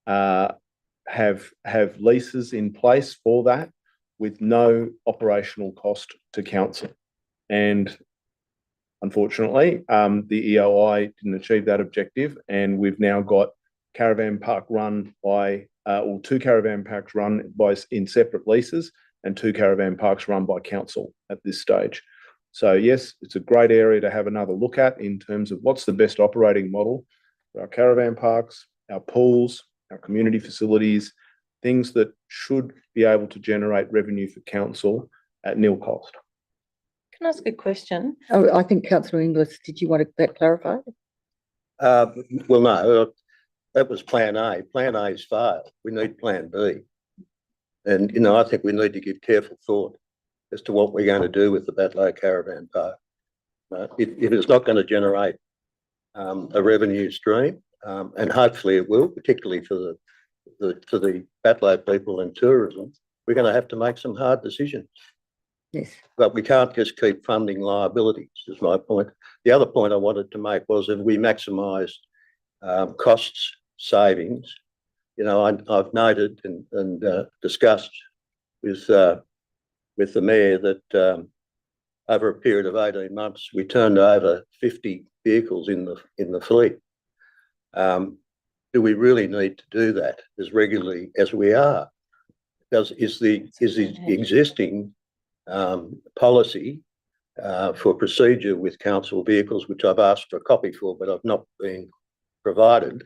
have leases in place for that with no operational cost to council. And unfortunately, the EOI didn't achieve that objective, and we've now got caravan park run by, or two caravan parks run by in separate leases, and two caravan parks run by council at this stage. So yes, it's a great area to have another look at in terms of what's the best operating model for our caravan parks, our pools, our community facilities, things that should be able to generate revenue for council at nil cost. can I ask a question? Oh, I think Councillor Inglis, did you want that clarified? Well, no. That was plan A. Plan A's failed. We need plan B. And, you know, I think we need to give careful thought as to what we're going to do with the Batlow Caravan Park. If it's not going to generate a revenue stream, and hopefully it will, particularly for the Batlow people and tourism, we're going to have to make some hard decisions. Yes. But we can't just keep funding liabilities, is my point. The other point I wanted to make was if we maximise costs savings, you know, I've noted and discussed with the mayor that over a period of 18 months, we turned over 50 vehicles in the fleet. Do we really need to do that as regularly as we are? Is the existing policy for procedure with council vehicles, which I've asked for a copy for, but I've not been provided,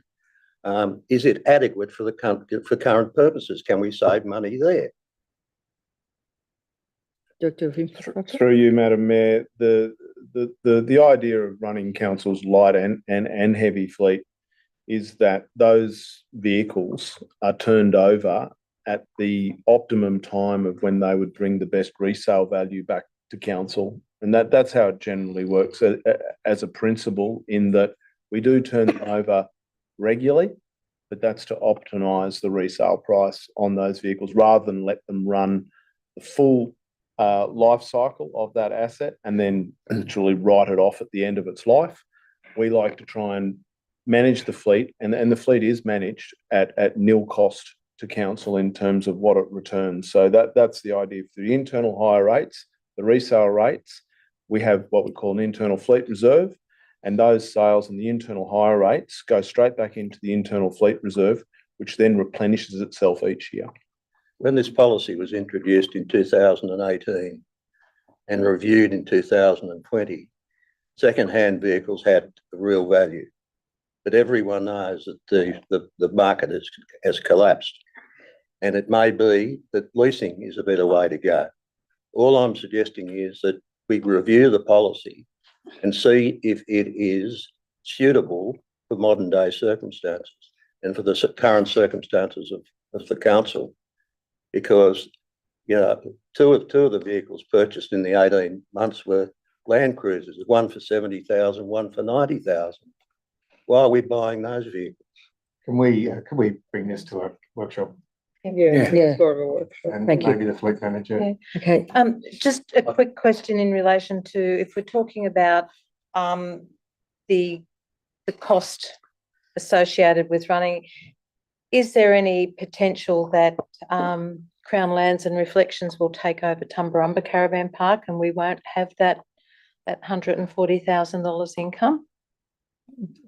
is it adequate for current purposes? Can we save money there? Director of Infrastructure. Through you, Madam Mayor, the idea of running council's light and heavy fleet is that those vehicles are turned over at the optimum time of when they would bring the best resale value back to council. And that's how it generally works as a principle, in that we do turn them over regularly, but that's to optimise the resale price on those vehicles rather than let them run the full life cycle of that asset and then literally write it off at the end of its life. We like to try and manage the fleet, and the fleet is managed at nil cost to council in terms of what it returns. So that's the idea. For the internal hire rates, the resale rates, we have what we call an internal fleet reserve, and those sales and the internal hire rates go straight back into the internal fleet reserve, which then replenishes itself each year. When this policy was introduced in 2018 and reviewed in 2020, second-hand vehicles had a real value. But everyone knows that the market has collapsed. And it may be that leasing is a better way to go. All I'm suggesting is that we review the policy and see if it is suitable for modern day circumstances and for the current circumstances of the council. Because, you know, two of the vehicles purchased in the 18 months were Land Cruisers, one for 70,000, one for 90,000. Why are we buying those vehicles? Can we bring this to a workshop? Yeah. Yeah. More of a workshop. And Thank you. maybe the fleet manager. Yeah. Okay. Just a quick question in relation to, if we're talking about the cost associated with running, is there any potential that Crown Lands and Reflections will take over Tumbarumba Caravan Park and we won't have that $140,000 income?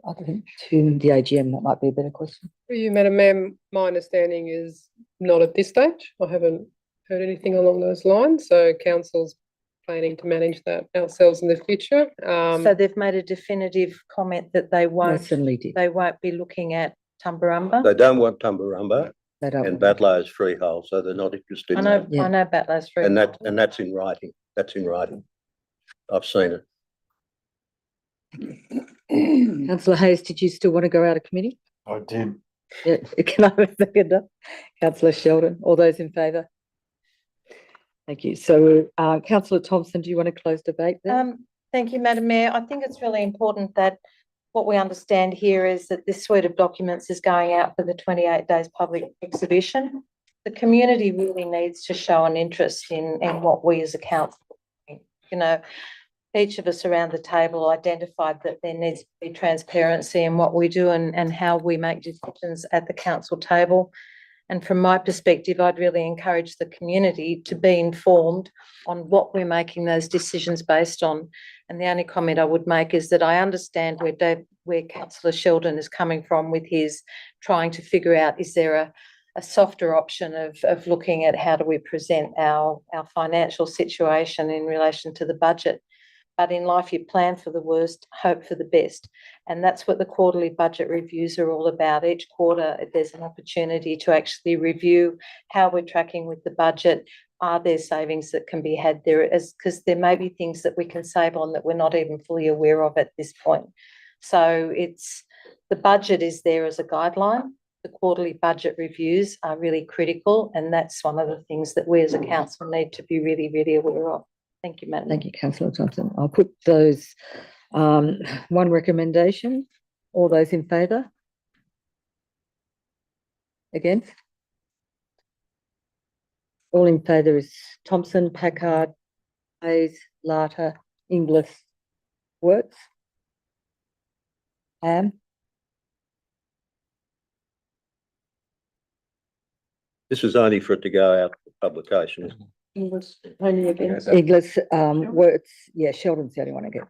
I think to the AGM, that might be a better question. For you, Madam Mayor, my understanding is not at this stage. I haven't heard anything along those lines. So council's planning to manage that ourselves in the future. So they've made a definitive comment that they I won't certainly did. they won't be looking at Tumbarumba. They don't want Tumbarumba They don't. and Batlow's freehold, so they're not interested I in know, that. Yeah. I know Batlow's free. And that's in writing. That's in writing. I've seen it. Councillor Hayes, did you still want to go out of committee? I did. Yeah, can I have a second? Councillor Sheldon, all those in favour? Thank you. So, Councillor Thompson, do you want to close debate then? Thank you, Madam Mayor. I think it's really important that what we understand here is that this suite of documents is going out for the 28 days public exhibition. The community really needs to show an interest in what we as a council, you know, each of us around the table identified that there needs to be transparency in what we do and how we make decisions at the council table. And from my perspective, I'd really encourage the community to be informed on what we're making those decisions based on. And the only comment I would make is that I understand where Councillor Sheldon is coming from with his trying to figure out, is there a softer option of looking at how do we present our financial situation in relation to the budget. But in life, you plan for the worst, hope for the best. And that's what the quarterly budget reviews are all about. Each quarter, there's an opportunity to actually review how we're tracking with the budget. Are there savings that can be had there? Because there may be things that we can save on that we're not even fully aware of at this point. So the budget is there as a guideline. The quarterly budget reviews are really critical, and that's one of the things that we as a council need to be really, really aware of. Thank you, Madam. Thank you, councillor Thompson. I'll put those, one recommendation. All those in favour? Against? All in favour is Thompson, Packard, Hayes, Larter, Inglis, Wertz. Ham? This is only for it to go out for publication. Inglis, only against. Inglis, Wertz, yeah, Sheldon's the only one against.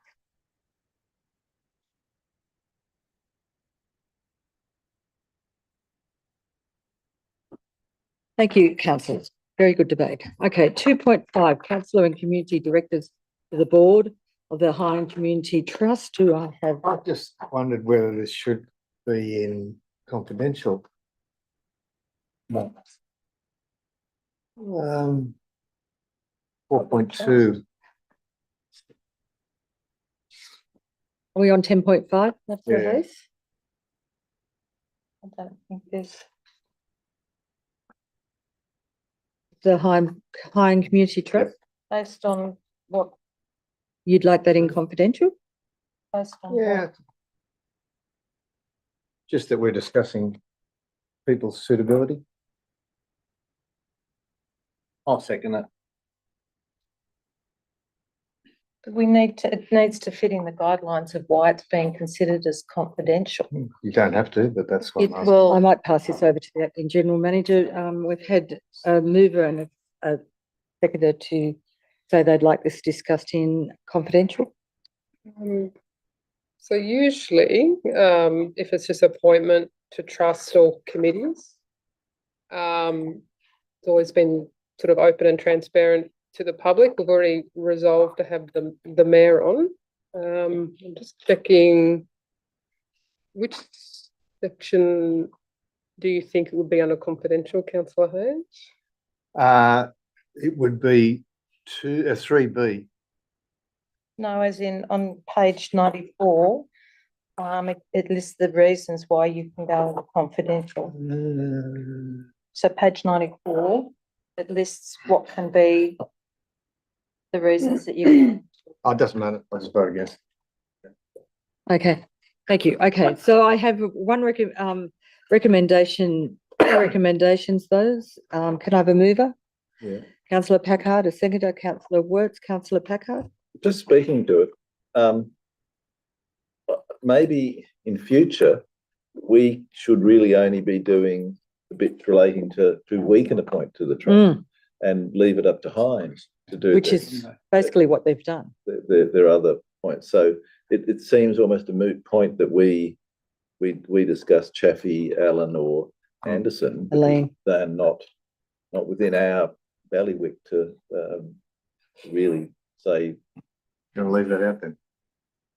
Thank you, councillors. Very good debate. Okay, 2.5, councillor and community directors to the board of the Highland Community Trust. Do I have? I just wondered whether this should be in confidential. No. 4.2. Are we on 10.5? That's the Yeah. case. I don't think there's. The Highland Community Trust. Based on what? You'd like that in confidential? Based on Yeah. what? Just that we're discussing people's suitability. I'll second it. It needs to fit in the guidelines of why it's being considered as confidential. You don't have to, but that's what It I'm asking. will. I might pass this over to the acting general manager. We've had a mover and a seconder to say they'd like this discussed in confidential. So usually, if it's just appointment to trust or committees, it's always been sort of open and transparent to the public. We've already resolved to have the mayor on. I'm just checking, which section do you think it would be under confidential, councillor Hayes? It would be 3B. No, as in on page 94, it lists the reasons why you can go under confidential. So page 94, it lists what can be the reasons that you can. Oh, it doesn't matter. I just vote against. Okay, thank you. Okay, so I have one recommendation, recommendations those. Can I have a mover? Yeah. Councillor Packard, a seconder, councillor Wertz, councillor Packard. Just speaking to it, maybe in future, we should really only be doing the bits relating to who we can appoint to the trust and leave it up to Hines to do. Which is basically what they've done. There are other points. So it seems almost a moot point that we discuss Chaffey, Allen or Anderson. Elaine. They're not within our bailiwick to really say. Gonna leave that out then.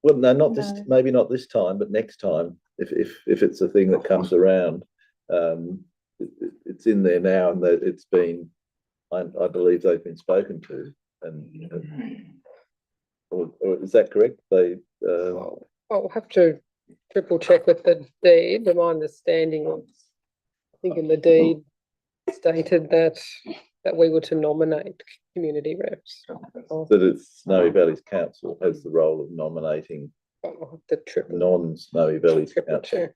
Well, no, not this, No. maybe not this time, but next time, if it's a thing that comes around, it's in there now and that it's been, I believe they've been spoken to and or is that correct? I'll have to triple check with the deed. My understanding was, I think in the deed stated that we were to nominate community reps. that it's Snowy Valleys Council has the role of nominating I'll have to triple non-Snowy Valleys triple Council check.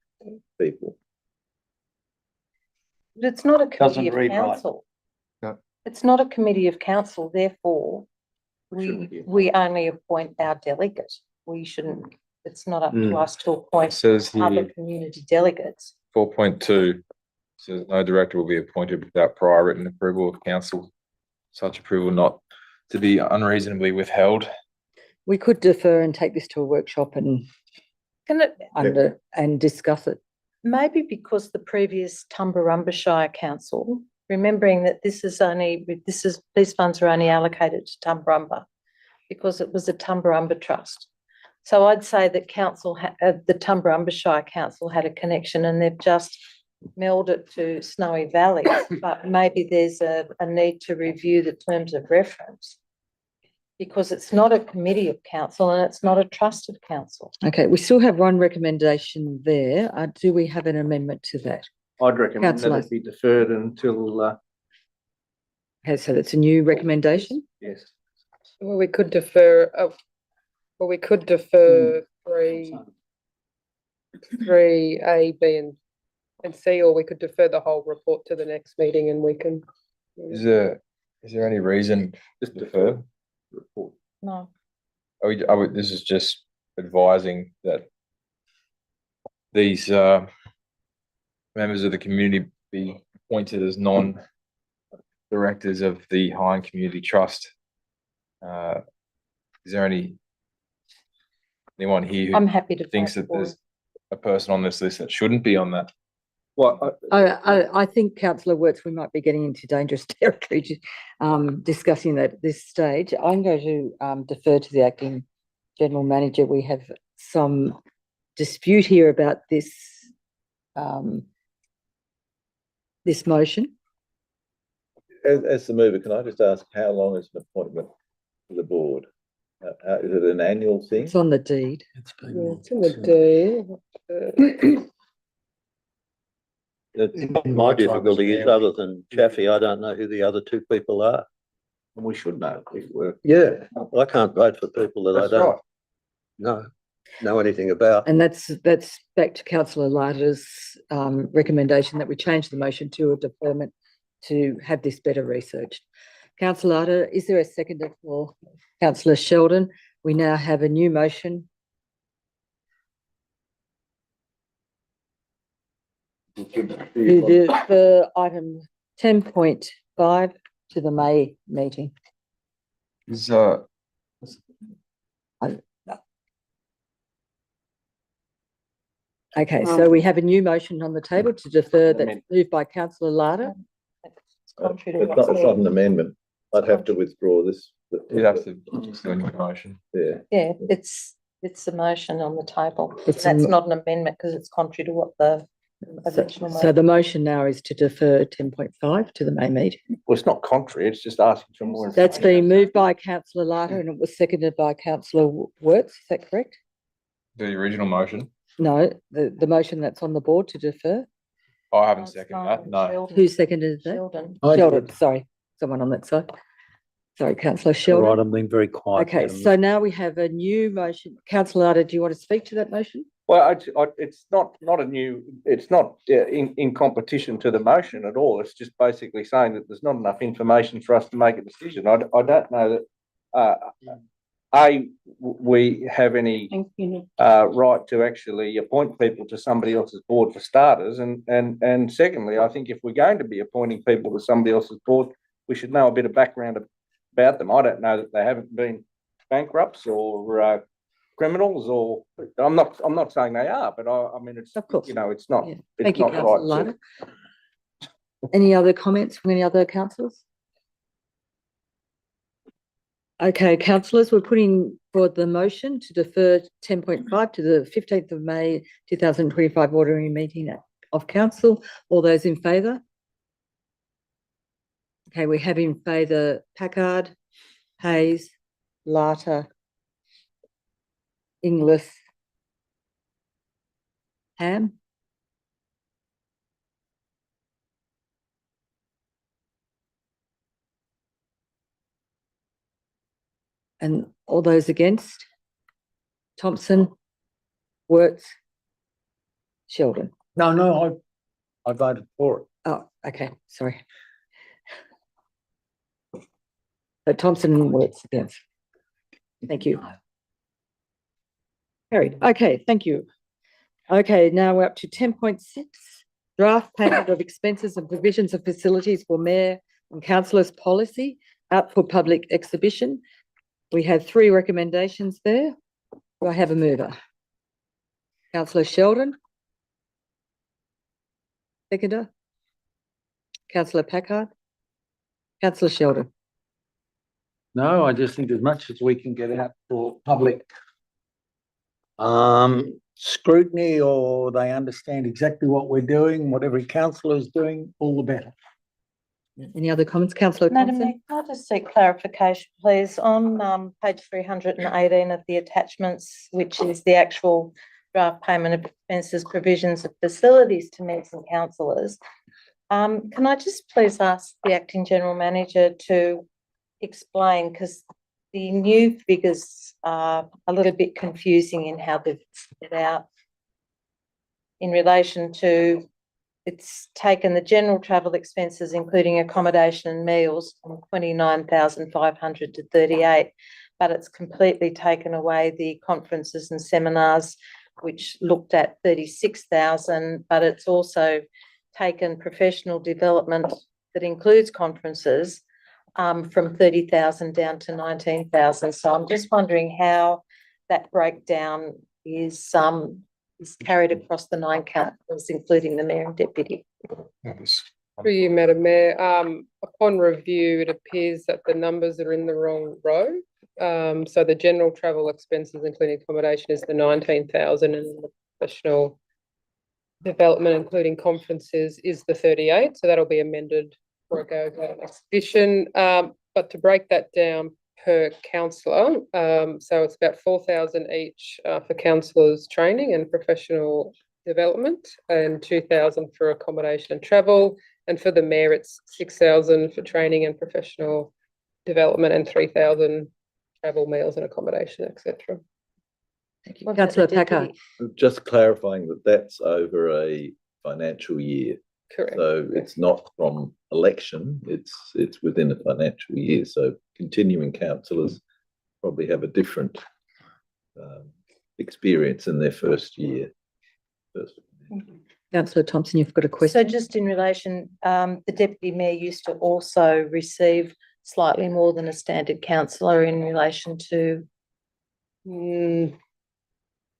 people. But it's not a committee Doesn't of read right. council. No. It's not a committee of council, therefore, we only appoint our delegate. We shouldn't, it's not up to us to It appoint says other here, community delegates. 4.2, says no director will be appointed without prior written approval of council. Such approval not to be unreasonably withheld. We could defer and take this to a workshop and Can it, discuss it. maybe because the previous Tumbarumba Shire Council, remembering that these funds are only allocated to Tumbarumba because it was a Tumbarumba trust. So I'd say that the Tumbarumba Shire Council had a connection and they've just melded it to Snowy Valley, but maybe there's a need to review the terms of reference. because it's not a committee of council and it's not a trust of council. Okay, we still have one recommendation there. Do we have an amendment to that? I'd recommend that Councillor. it be deferred until, Okay, so that's a new recommendation. yes. Well, we could defer, three A, B and C, or we could defer the whole report to the next meeting and we can. Is there any reason to defer? Report. No. This is just advising that these members of the community be appointed as non-directors of the Highland Community Trust. Is there anyone here I'm who happy to. thinks vote that for there's it. a person on this list that shouldn't be on that? Well, I think councillor Wirtz, we might be getting into dangerous territory, discussing that at this stage. I'm going to defer to the acting general manager. We have some dispute here about this this motion. As the mover, can I just ask how long is an appointment to the board? Is it an annual thing? It's on the deed. It's in the D. My difficulty is, other than Chaffey, I don't know who the other two people are. and we should know if we're. Yeah, I can't vote for people that I That's right. don't know anything about. And that's back to councillor Larter's recommendation that we change the motion to a deferment to have this better researched. Councillor Larter, is there a seconder for councillor Sheldon? We now have a new motion. For item 10.5 to the May meeting. Is Okay, so we have a new motion on the table to defer that's moved by councillor Larter. It's contrary to It's what's not there. an amendment. I'd have to withdraw this. you'd have to do a new motion. Yeah. Yeah, it's a motion on the table. It's That's a- not an amendment because it's contrary to what the original So motion. the motion now is to defer 10.5 to the May meeting. Well, it's not contrary, it's just asking for more. That's information. been moved by councillor Larter and it was seconded by councillor Wirtz. Is that correct? The original motion. No, the motion that's on the board to defer. I No, haven't it's seconded not. that. No. Sheldon. Who seconded that? Sheldon. I Sheldon, did. sorry, someone on that side. Sorry, councillor All Sheldon. right, I'm being very quiet. Okay, Madam. so now we have a new motion. Councillor Larter, do you want to speak to that motion? Well, it's not a new, it's not in competition to the motion at all. It's just basically saying that there's not enough information for us to make a decision. I don't know that, we have any Thank you. right to actually appoint people to somebody else's board for starters. And secondly, I think if we're going to be appointing people to somebody else's board, we should know a bit of background about them. I don't know that they haven't been bankrupts or criminals, or I'm not saying they are, but I mean, it's, Of course. you know, it's not, Yeah. it's Thank you, not councillor right. Larter. Any other comments from any other councillors? Okay, councillors, we're putting forward the motion to defer 10.5 to the 15th of May 2025 ordinary meeting of council. All those in favour? Okay, we have in favour Packard, Hayes, Larter, Inglis, Ham. And all those against? Thompson, Wirtz, Sheldon. No, I voted for it. Oh, okay, sorry. But Thompson and Wirtz against. Thank you. Carried. Okay, thank you. Okay, now we're up to 10.6. Draft payment of expenses and provisions of facilities for mayor and councillors policy out for public exhibition. We have 3 recommendations there. Do I have a mover? Councillor Sheldon. Seconder. Councillor Packard. Councillor Sheldon. No, I just think as much as we can get out for public scrutiny, or they understand exactly what we're doing, what every councillor is doing, all the better. Any other comments? Councillor Madam Mayor, Thompson? can I just seek clarification, please? On page 318 of the attachments, which is the actual draft payment of expenses, provisions of facilities to mayors and councillors. Can I just please ask the acting general manager to explain, because the new figures are a little bit confusing in how they've set out in relation to, it's taken the general travel expenses, including accommodation and meals, from 29,500 to 38, but it's completely taken away the conferences and seminars, which looked at 36,000, but it's also taken professional development that includes conferences from 30,000 down to 19,000. So I'm just wondering how that breakdown is carried across the 9 councils, including the mayor and deputy. Through you, Madam Mayor, upon review, it appears that the numbers are in the wrong row. So the general travel expenses, including accommodation, is the 19,000, and the professional development, including conferences, is the 38. So that'll be amended for a go to the next edition. But to break that down per councillor, so it's about 4,000 each for councillors' training and professional development, and 2,000 for accommodation and travel. And for the mayor, it's 6,000 for training and professional development, and 3,000 travel, meals and accommodation, etc. Thank you. What's Councillor the deputy? Packard? Just clarifying that that's over a financial year. Correct. So it's not from election, it's within a financial year. So continuing councillors probably have a different experience in their first year. Councillor Thompson, you've got a So question? just in relation, the deputy mayor used to also receive slightly more than a standard councillor in relation to,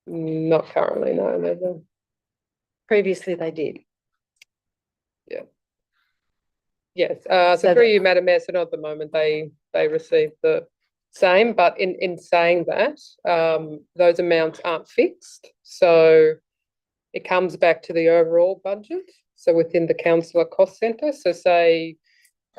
Not currently, no. previously they did. Yes, So so through you, Madam Mayor, so not at the moment they receive the same, but in saying that, those amounts aren't fixed. So it comes back to the overall budget. So within the councillor cost centre, so say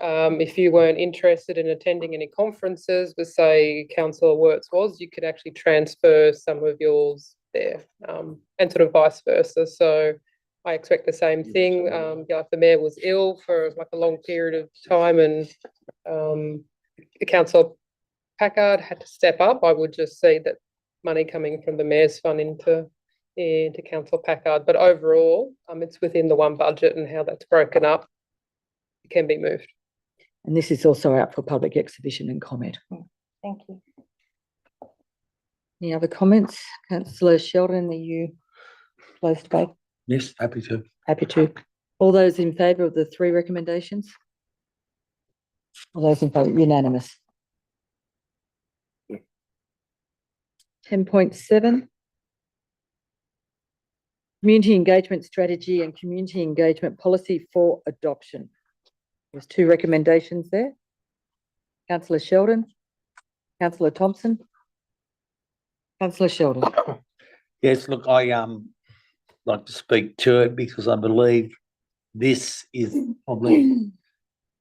if you weren't interested in attending any conferences, but say Councillor Wirtz was, you could actually transfer some of yours there, and sort of vice versa. So I expect the same thing. If the mayor was ill for like a long period of time and Councillor Packard had to step up, I would just see that money coming from the mayor's fund into Councillor Packard. But overall, it's within the one budget, and how that's broken up, it can be moved. And this is also out for public exhibition and comment. Thank you. Any other comments? Councillor Sheldon, are you close debate? Yes, happy to. Happy to. All those in favour of the 3 recommendations? All those in favour, unanimous. 10.7. Community engagement strategy and community engagement policy for adoption. There's 2 recommendations there. Councillor Sheldon, Councillor Thompson. Councillor Sheldon. Yes, look, I like to speak to it because I believe this is probably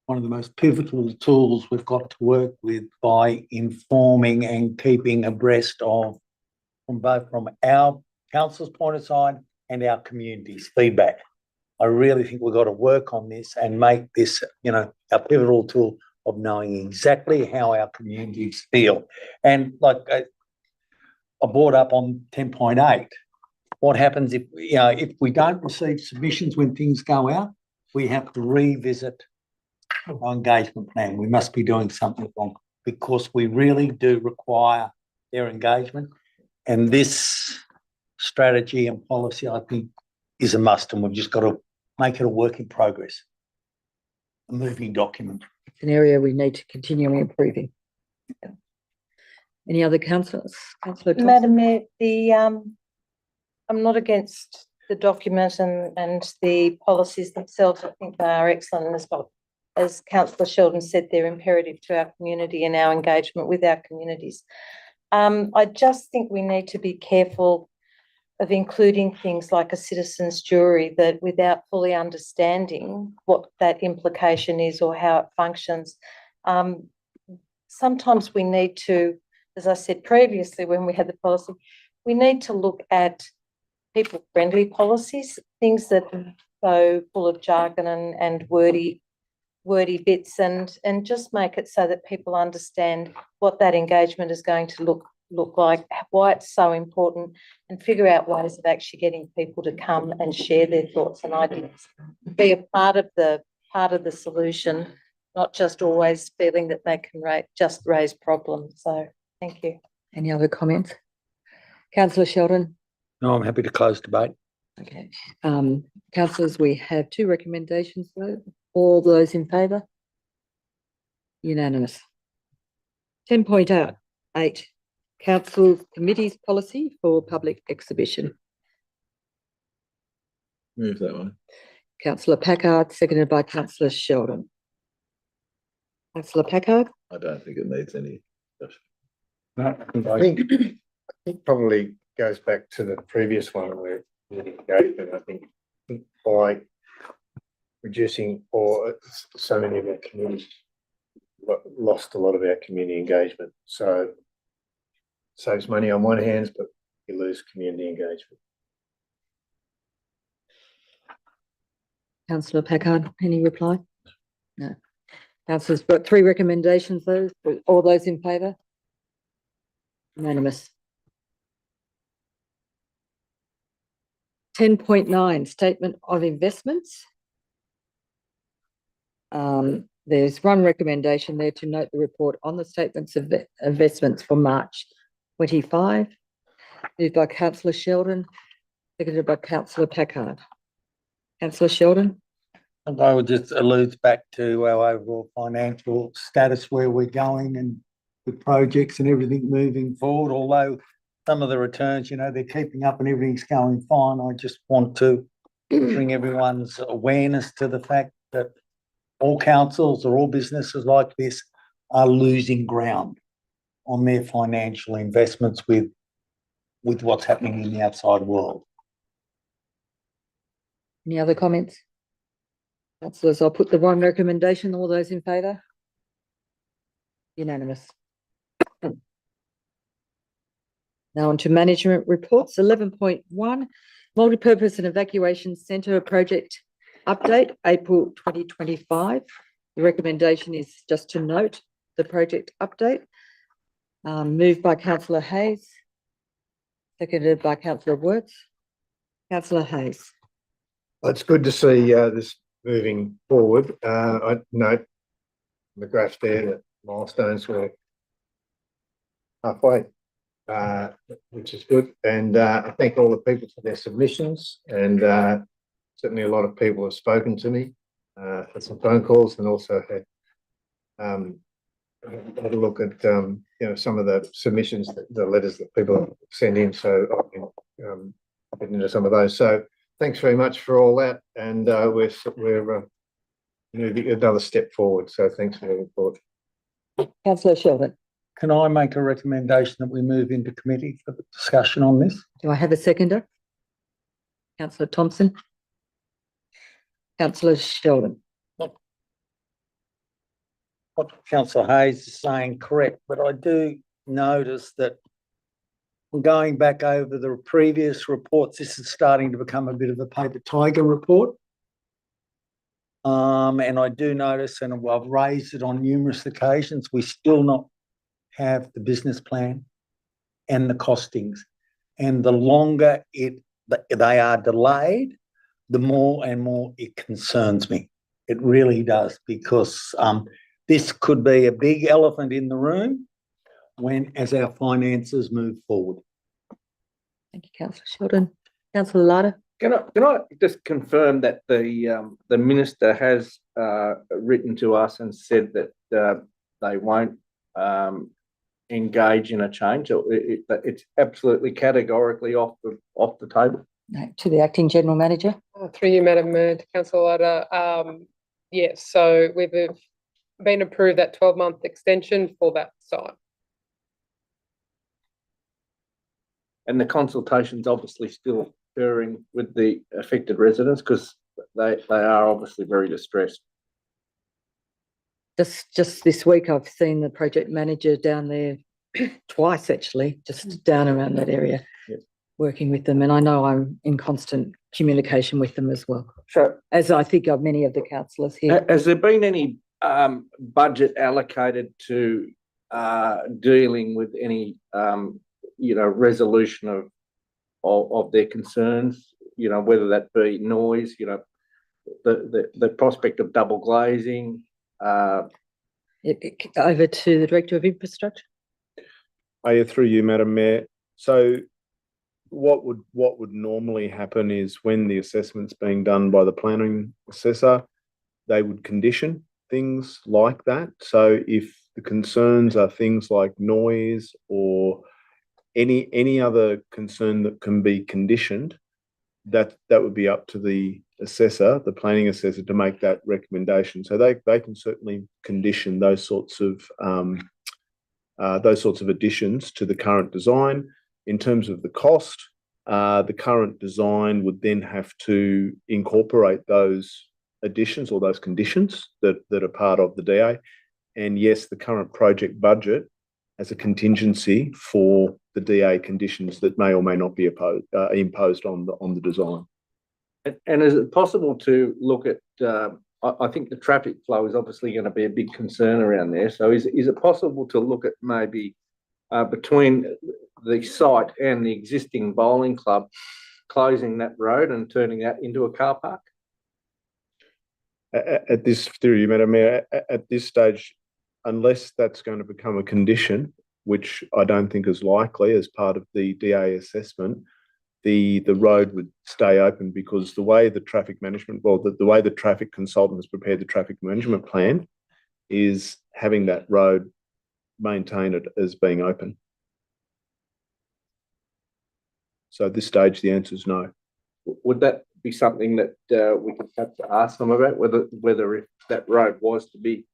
one of the most pivotal tools we've got to work with by informing and keeping abreast of from our council's point of sight and our community's feedback. I really think we've got to work on this and make this, a pivotal tool of knowing exactly how our communities feel. And like I brought up on 10.8, what happens if we don't receive submissions when things go out? We have to revisit our engagement plan. We must be doing something wrong because we really do require their engagement. And this strategy and policy, I think, is a must, and we've just got to make it a work in progress, a moving document. It's an area we need to continually improving. Any other councillors? Councillor Thompson? Madam Mayor, I'm not against the document and the policies themselves. I think they are excellent, as well. As Councillor Sheldon said, they're imperative to our community and our engagement with our communities. I just think we need to be careful of including things like a citizen's jury, that without fully understanding what that implication is or how it functions, sometimes we need to, as I said previously when we had the policy, we need to look at people-friendly policies, things that are so full of jargon and wordy bits, and just make it so that people understand what that engagement is going to look like, why it's so important, and figure out ways of actually getting people to come and share their thoughts and ideas, be a part of the solution, not just always feeling that they can just raise problems. So thank you. Any other comments? Councillor Sheldon? No, I'm happy to close debate. Okay. Councillors, we have two recommendations though. All those in favour? Unanimous. 10.8, Council Committees Policy for Public Exhibition. Move that one. Councillor Packard, seconded by Councillor Sheldon. Councillor Packard? I don't think it needs any discussion. I think probably goes back to the previous one where the engagement, I think by reducing or so many of our communities lost a lot of our community engagement. So saves money on one hand, but you lose community engagement. Councillor Packard, any reply? No. Councillors, got three recommendations though. All those in favour? Unanimous. 10.9, Statement of Investments. There's one recommendation there to note the report on the statements of investments for March 25. Moved by Councillor Sheldon, seconded by Councillor Packard. Councillor Sheldon? And I would just allude back to our overall financial status, where we're going and the projects and everything moving forward. Although some of the returns, they're keeping up and everything's going fine. I just want to bring everyone's awareness to the fact that all councils or all businesses like this are losing ground on their financial investments with what's happening in the outside world. Any other comments? Councillors, I'll put the one recommendation. All those in favour? Unanimous. Now on to management reports. 11.1, Multipurpose and Evacuation Centre Project Update, April 2025. The recommendation is just to note the project update. Moved by Councillor Hayes, seconded by Councillor Wirtz. Councillor Hayes. Well, it's good to see this moving forward. I note the graph there that milestones were halfway, which is good. And I thank all the people for their submissions. And certainly a lot of people have spoken to me, had some phone calls, and also had a look at some of the submissions, the letters that people send in. So I've been getting into some of those. So thanks very much for all that, and we're moving another step forward. So thanks for the report. Councillor Sheldon. Can I make a recommendation that we move into committee for the discussion on this? Do I have a seconder? Councillor Thompson. Councillor Sheldon. What Councillor Hayes is saying correct, but I do notice that going back over the previous reports, this is starting to become a bit of a paper tiger report. And I do notice, and I've raised it on numerous occasions, we still not have the business plan and the costings. And the longer they are delayed, the more and more it concerns me. It really does, because this could be a big elephant in the room as our finances move forward. Thank you, Councillor Sheldon. Councillor Lada. Can I just confirm that the minister has written to us and said that they won't engage in a change? It's absolutely categorically off the table. No, to the Acting General Manager. Through you, Madam Mayor, to Councillor Lada. Yes, so we've been approved that 12-month extension for that site. And the consultation's obviously still occurring with the affected residents because they are obviously very distressed. Just this week, I've seen the project manager down there twice, actually, just down around that area. Yep. Working with them, and I know I'm in constant communication with them as well, So as I think of many of the councillors here. has there been any budget allocated to dealing with any resolution of their concerns? Whether that be noise, the prospect of double glazing. Over to the Director of Infrastructure. Through you, Madam Mayor. So what would normally happen is when the assessment's being done by the planning assessor, they would condition things like that. So if the concerns are things like noise or any other concern that can be conditioned, that would be up to the assessor, the planning assessor, to make that recommendation. So they can certainly condition those sorts of additions to the current design. In terms of the cost, the current design would then have to incorporate those additions or those conditions that are part of the DA. And yes, the current project budget has a contingency for the DA conditions that may or may not be imposed on the design. And is it possible to look at, I think the traffic flow is obviously going to be a big concern around there. So is it possible to look at maybe between the site and the existing bowling club, closing that road and turning that into a car park? At this, through you, Madam Mayor, at this stage, unless that's going to become a condition, which I don't think is likely as part of the DA assessment, the road would stay open, because the way the traffic management, the way the traffic consultant has prepared the traffic management plan is having that road maintained as being open. So at this stage, the answer is no. Would that be something that we could have to ask them about, whether if that road was to be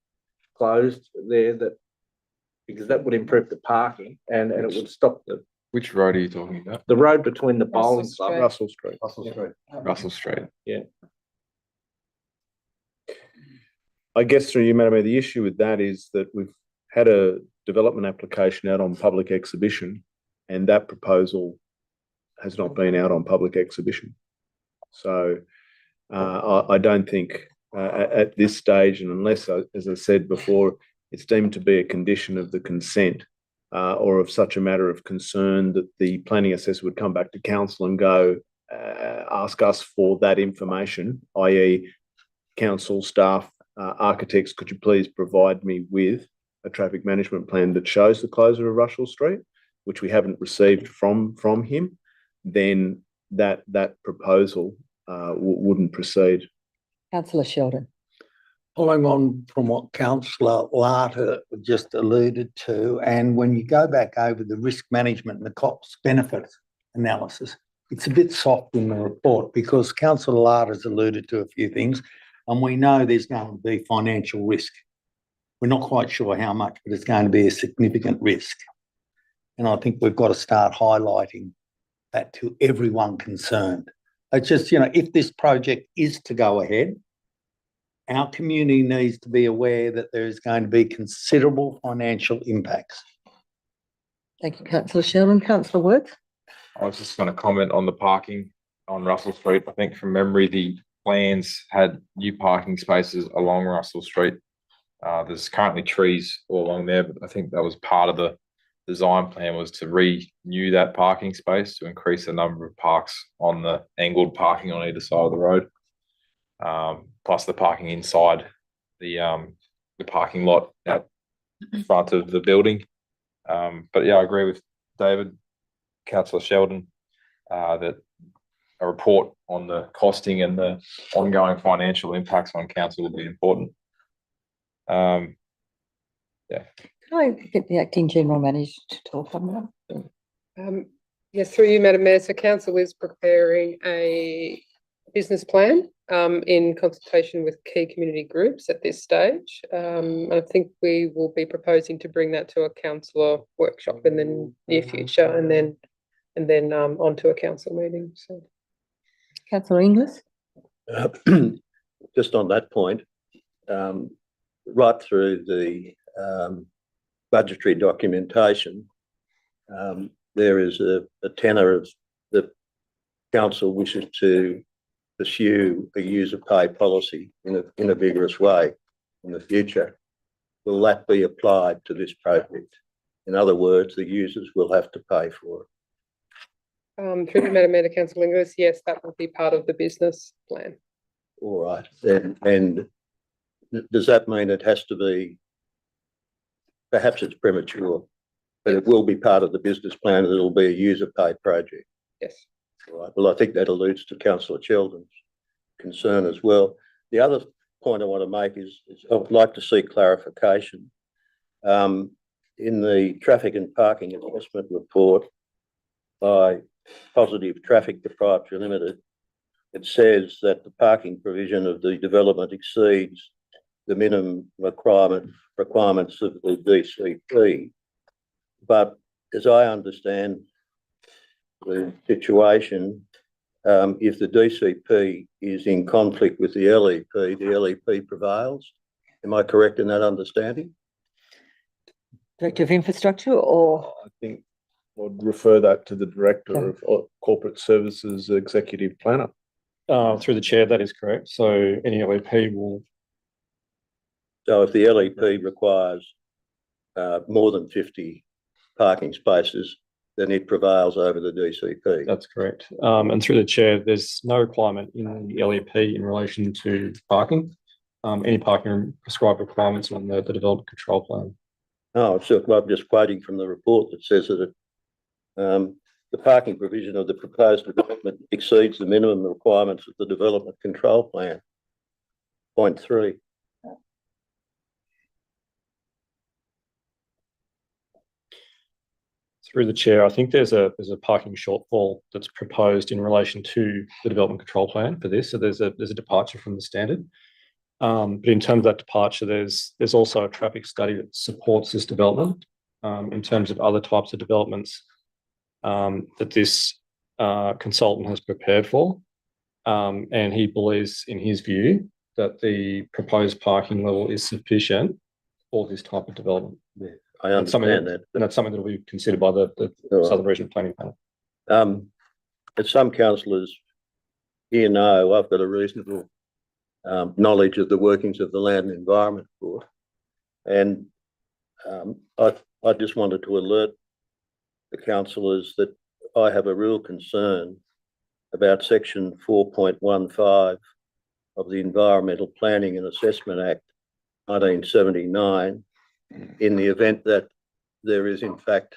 closed there, because that would improve the parking and it would stop Which road are you talking about? the road between the bowling Russell club. Russell Street. Russell Street. I guess through you, Madam Mayor, the issue with that is that we've had a development application out on public exhibition, and that proposal has not been out on public exhibition. So I don't think at this stage, and unless, as I said before, it's deemed to be a condition of the consent or of such a matter of concern, that the planning assessor would come back to council and go ask us for that information, i.e. council staff, architects, could you please provide me with a traffic management plan that shows the closure of Russell Street, which we haven't received from him, then that proposal wouldn't proceed. Councillor Sheldon. Following on from what Councillor Larter just alluded to, and when you go back over the risk management and the cost benefit analysis, it's a bit soft in the report, because Councillor Larter's alluded to a few things, and we know there's going to be financial risk. We're not quite sure how much, but it's going to be a significant risk. And I think we've got to start highlighting that to everyone concerned. It's just, if this project is to go ahead, our community needs to be aware that there is going to be considerable financial impacts. Thank you, Councillor Sheldon. Councillor Worth. I was just going to comment on the parking on Russell Street. I think from memory, the plans had new parking spaces along Russell Street. There's currently trees all along there, but I think that was part of the design plan, was to renew that parking space to increase the number of parks on the angled parking on either side of the road. Plus the parking inside the parking lot at front of the building. But yeah, I agree with David, Councillor Sheldon, that a report on the costing and the ongoing financial impacts on council will be important. Can I get the acting general manager to talk on that? Yes, through you, Madam Mayor. So council is preparing a business plan in consultation with key community groups at this stage. I think we will be proposing to bring that to a councillor workshop in the near future, and then and then onto a council meeting, so. Councillor Inglis? Just on that point, right through the budgetary documentation, there is a tenor of the council wishes to pursue a user pay policy in a vigorous way in the future. Will that be applied to this project? In other words, the users will have to pay for it. Through you, Madam Mayor, to Councillor Inglis, yes, that will be part of the business plan. All right, and does that mean it has to be, perhaps it's premature, but it will be part of the business plan, and it'll be a user pay project? Yes. All right, well, I think that alludes to Councillor Sheldon's concern as well. The other point I want to make is I would like to see clarification. In the traffic and parking assessment report by Positive Traffic Proprietary Limited, it says that the parking provision of the development exceeds the minimum requirements of the DCP. But as I understand the situation, if the DCP is in conflict with the LEP prevails. Am I correct in that understanding? Director of Infrastructure, or I think I'd refer that to the Director of Corporate Services Executive Planner. Through the chair, that is correct. So any LEP will. So if the LEP requires more than 50 parking spaces, then it prevails over the DCP. That's correct. And through the chair, there's no requirement in the LEP in relation to parking. Any parking prescribed requirements on the development control plan. Oh, so I'm just quoting from the report that says that the parking provision of the proposed development exceeds the minimum requirements of the development control plan. Point 3. Through the chair, I think there's a parking shortfall that's proposed in relation to the development control plan for this. So there's a departure from the standard. But in terms of that departure, there's also a traffic study that supports this development in terms of other types of developments that this consultant has prepared for. And he believes, in his view, that the proposed parking level is sufficient for this type of development. Yeah, I understand that. And that's something that will be considered by the Southern Regional Planning Panel. As some councillors here know, I've got a reasonable knowledge of the workings of the Land and Environment Board. And I just wanted to alert the councillors that I have a real concern about section 4.15 of the Environmental Planning and Assessment Act 1979, in the event that there is in fact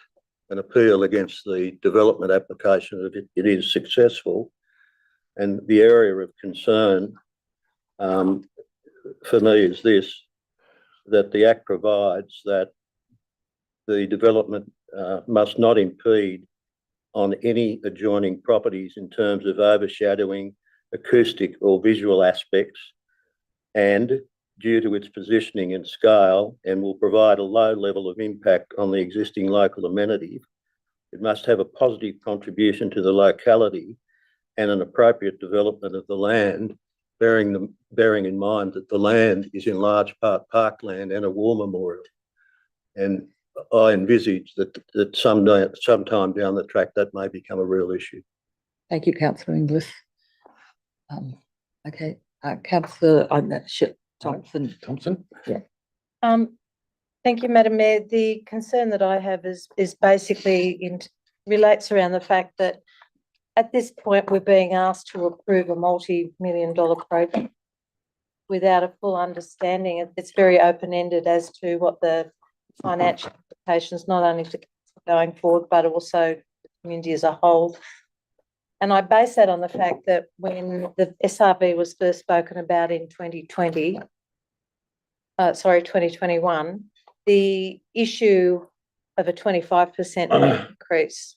an appeal against the development application, if it is successful. And the area of concern for me is this, that the Act provides that the development must not impede on any adjoining properties in terms of overshadowing, acoustic or visual aspects, and due to its positioning and scale, and will provide a low level of impact on the existing local amenity. It must have a positive contribution to the locality and an appropriate development of the land, bearing in mind that the land is in large part parkland and a war memorial. And I envisage that sometime down the track that may become a real issue. thank you, Councillor Inglis. Okay, Councillor Thompson. Yeah. Thank you, Madam Mayor. The concern that I have is basically relates around the fact that at this point we're being asked to approve a multi-million-dollar project without a full understanding. It's very open-ended as to what the financial implications, not only to going forward, but also the community as a whole. And I base that on the fact that when the SRV was first spoken about in 2021, the issue of a 25% increase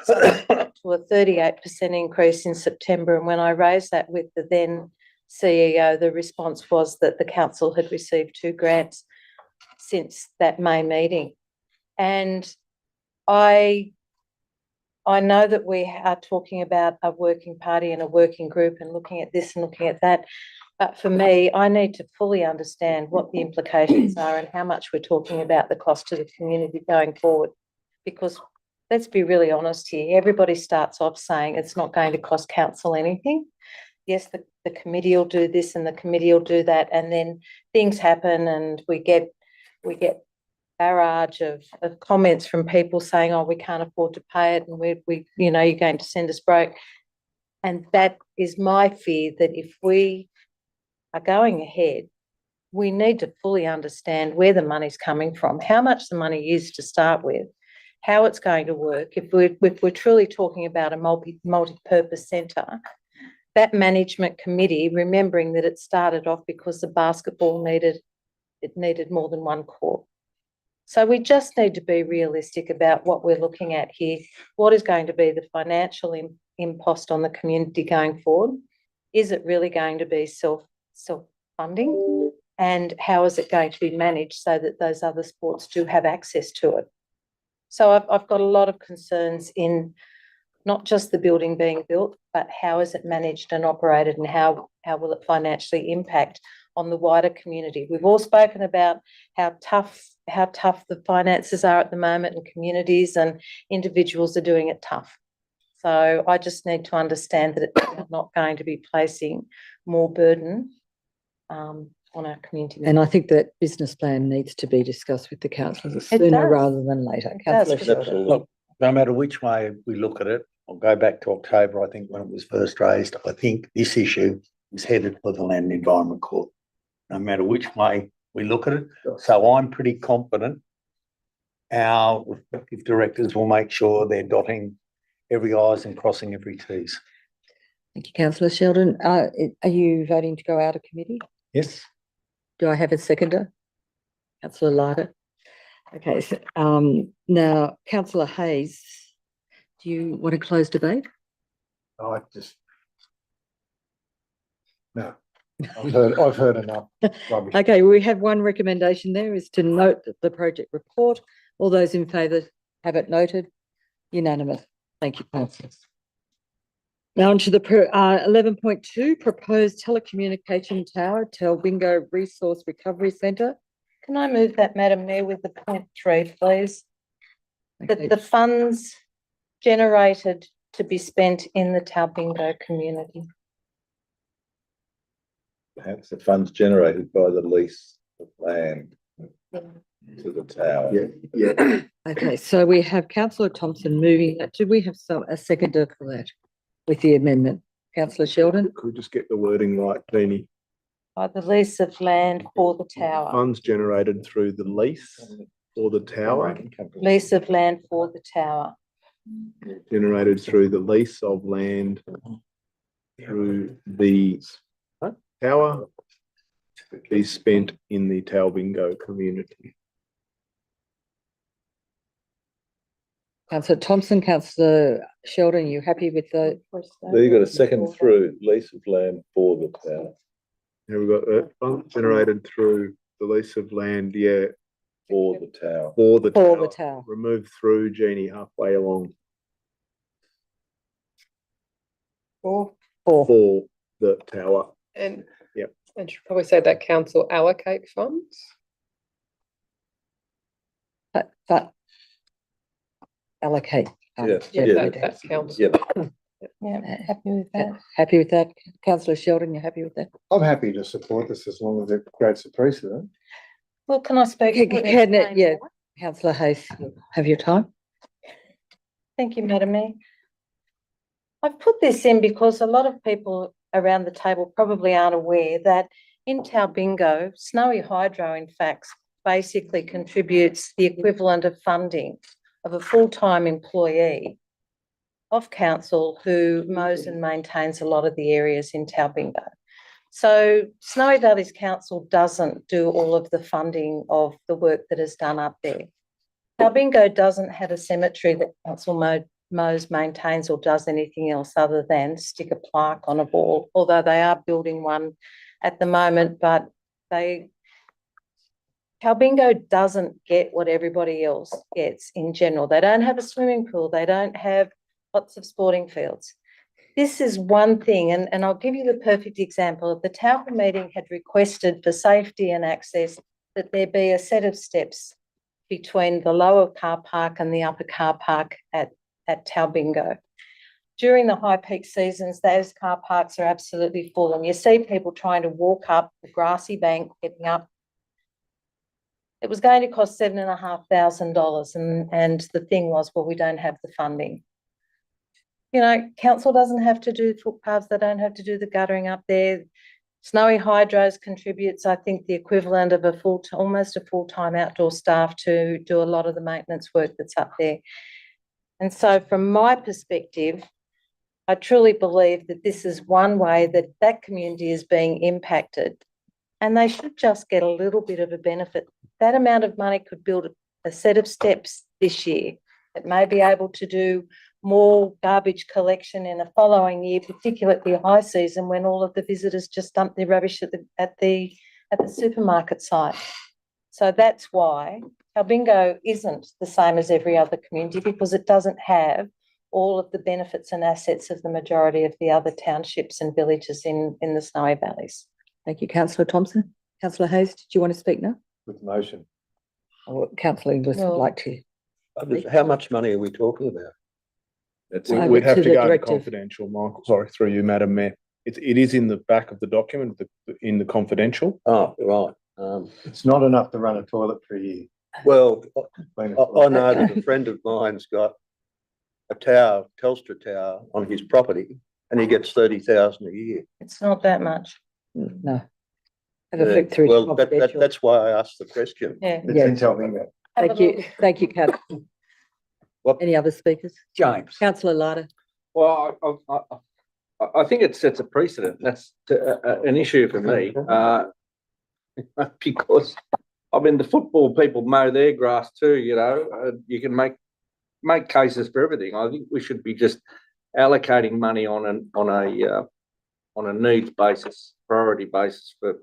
to a 38% increase in September. And when I raised that with the then CEO, the response was that the council had received 2 grants since that May meeting. And I I know that we are talking about a working party and a working group and looking at this and looking at that. But for me, I need to fully understand what the implications are and how much we're talking about the cost to the community going forward. Because let's be really honest here, everybody starts off saying it's not going to cost council anything. Yes, the committee will do this and the committee will do that, and then things happen and we get barrage of comments from people saying, oh, we can't afford to pay it, and we you know, you're going to send us broke. And that is my fear, that if we are going ahead, we need to fully understand where the money's coming from, how much the money is to start with, how it's going to work. If we're truly talking about a multi-purpose centre, that management committee, remembering that it started off because the basketball needed more than one court. So we just need to be realistic about what we're looking at here. What is going to be the financial impost on the community going forward? Is it really going to be self-funding? And how is it going to be managed so that those other sports do have access to it? So I've got a lot of concerns in not just the building being built, but how is it managed and operated, and how will it financially impact on the wider community? We've all spoken about how tough the finances are at the moment, and communities and individuals are doing it tough. So I just need to understand that it's not going to be placing more burden on our community. And I think that business plan needs to be discussed with the councillors It sooner does. rather than later. It does, Councillor for Sheldon. Absolutely. Look, no matter which way we look at it, I'll go back to October, I think, when it was first raised. I think this issue is headed for the Land and Environment Court, no matter which way we look at it. So I'm pretty confident our respective directors will make sure they're dotting every i's and crossing every t's. Thank you, councillor Sheldon. Are you voting to go out of committee? Yes. Do I have a seconder? Councillor Larder. Okay, so, now, councillor Hayes, do you want to close debate? I just. No, I've heard enough rubbish. Okay, we have one recommendation there, is to note that the project report. All those in favour have it noted. Unanimous. Thank you, councillors. Now on to the 11.2, proposed telecommunication tower, Talbingo Resource Recovery Centre. Can I move that, Madam Mayor, with the 0.3, please? Okay. That the funds generated to be spent in the Talbingo community. Perhaps the funds generated by the lease of land to the tower. Yeah. Okay, so we have councillor Thompson moving that. Do we have a seconder for that with the amendment? Councillor Sheldon? Could we just get the wording right, Deanie? By the lease of land for the tower. Funds generated through the lease or the tower, Lease of land for the tower. generated through the lease of land through the tower be spent in the Talbingo community. Councillor Thompson, councillor Sheldon, you happy with the? There you got a second through, lease of land for the tower. Here we've got funds generated through the lease of land, For the tower. for the For tower. the tower. Remove through, Jeannie, halfway along, For. for the tower. And. Yep. And should probably say that council allocate funds. But allocate. Yes, Yeah, yeah. that's council. Yeah, Yeah, happy with that. Happy with that? Councillor Sheldon, you happy with that? I'm happy to support this as long as it creates a precedent. Well, can I speak? Can it, yeah, councillor Hayes, have your time? Thank you, Madam Mayor. I've put this in because a lot of people around the table probably aren't aware that in Talbingo, Snowy Hydro, in fact, basically contributes the equivalent of funding of a full-time employee of council who mows and maintains a lot of the areas in Talbingo. So Snowy Valleys Council doesn't do all of the funding of the work that is done up there. Talbingo doesn't have a cemetery that council mows, maintains or does anything else other than stick a plaque on a wall, although they are building one at the moment, but Talbingo doesn't get what everybody else gets in general. They don't have a swimming pool. They don't have lots of sporting fields. This is one thing, and I'll give you the perfect example. The Taupo meeting had requested for safety and access that there be a set of steps between the lower car park and the upper car park at Taubingo. During the high peak seasons, those car parks are absolutely full, and you see people trying to walk up the grassy bank, getting up. It was going to cost $7,500, and the thing was, well, we don't have the funding. You know, council doesn't have to do footpaths, they don't have to do the guttering up there. Snowy Hydros contributes, I think, the equivalent of almost a full-time outdoor staff to do a lot of the maintenance work that's up there. And so from my perspective, I truly believe that this is one way that that community is being impacted, and they should just get a little bit of a benefit. That amount of money could build a set of steps this year that may be able to do more garbage collection in the following year, particularly at the high season when all of the visitors just dump their rubbish at the supermarket site. So that's why Taubingo isn't the same as every other community, because it doesn't have all of the benefits and assets of the majority of the other townships and villages in the Snowy Valleys. Thank you, councillor Thompson. Councillor Hayes, did you want to speak now? With the motion. Or councillor Inglis would Well- like to? How much money are we talking about? Over We'd have to to the go into directive. confidential, Michael, sorry, through you, Madam Mayor. It is in the back of the document, in the confidential. Oh, right. It's not enough to run a toilet for a year. Well, Clean a I toilet. know that a friend of mine's got a tower, Telstra tower on his property, and he gets 30,000 a year. It's not that much. No. Have a flick through. to Well, confidential. that's why I asked the question. Yeah. It's in Taubingo. Thank you, thank you, councillor. What- Any other speakers? James. Councillor Larder. Well, I think it sets a precedent. That's an issue for me. Because, I mean, the football people mow their grass too, you know, you can make cases for everything. I think we should be just allocating money on a needs basis, priority basis for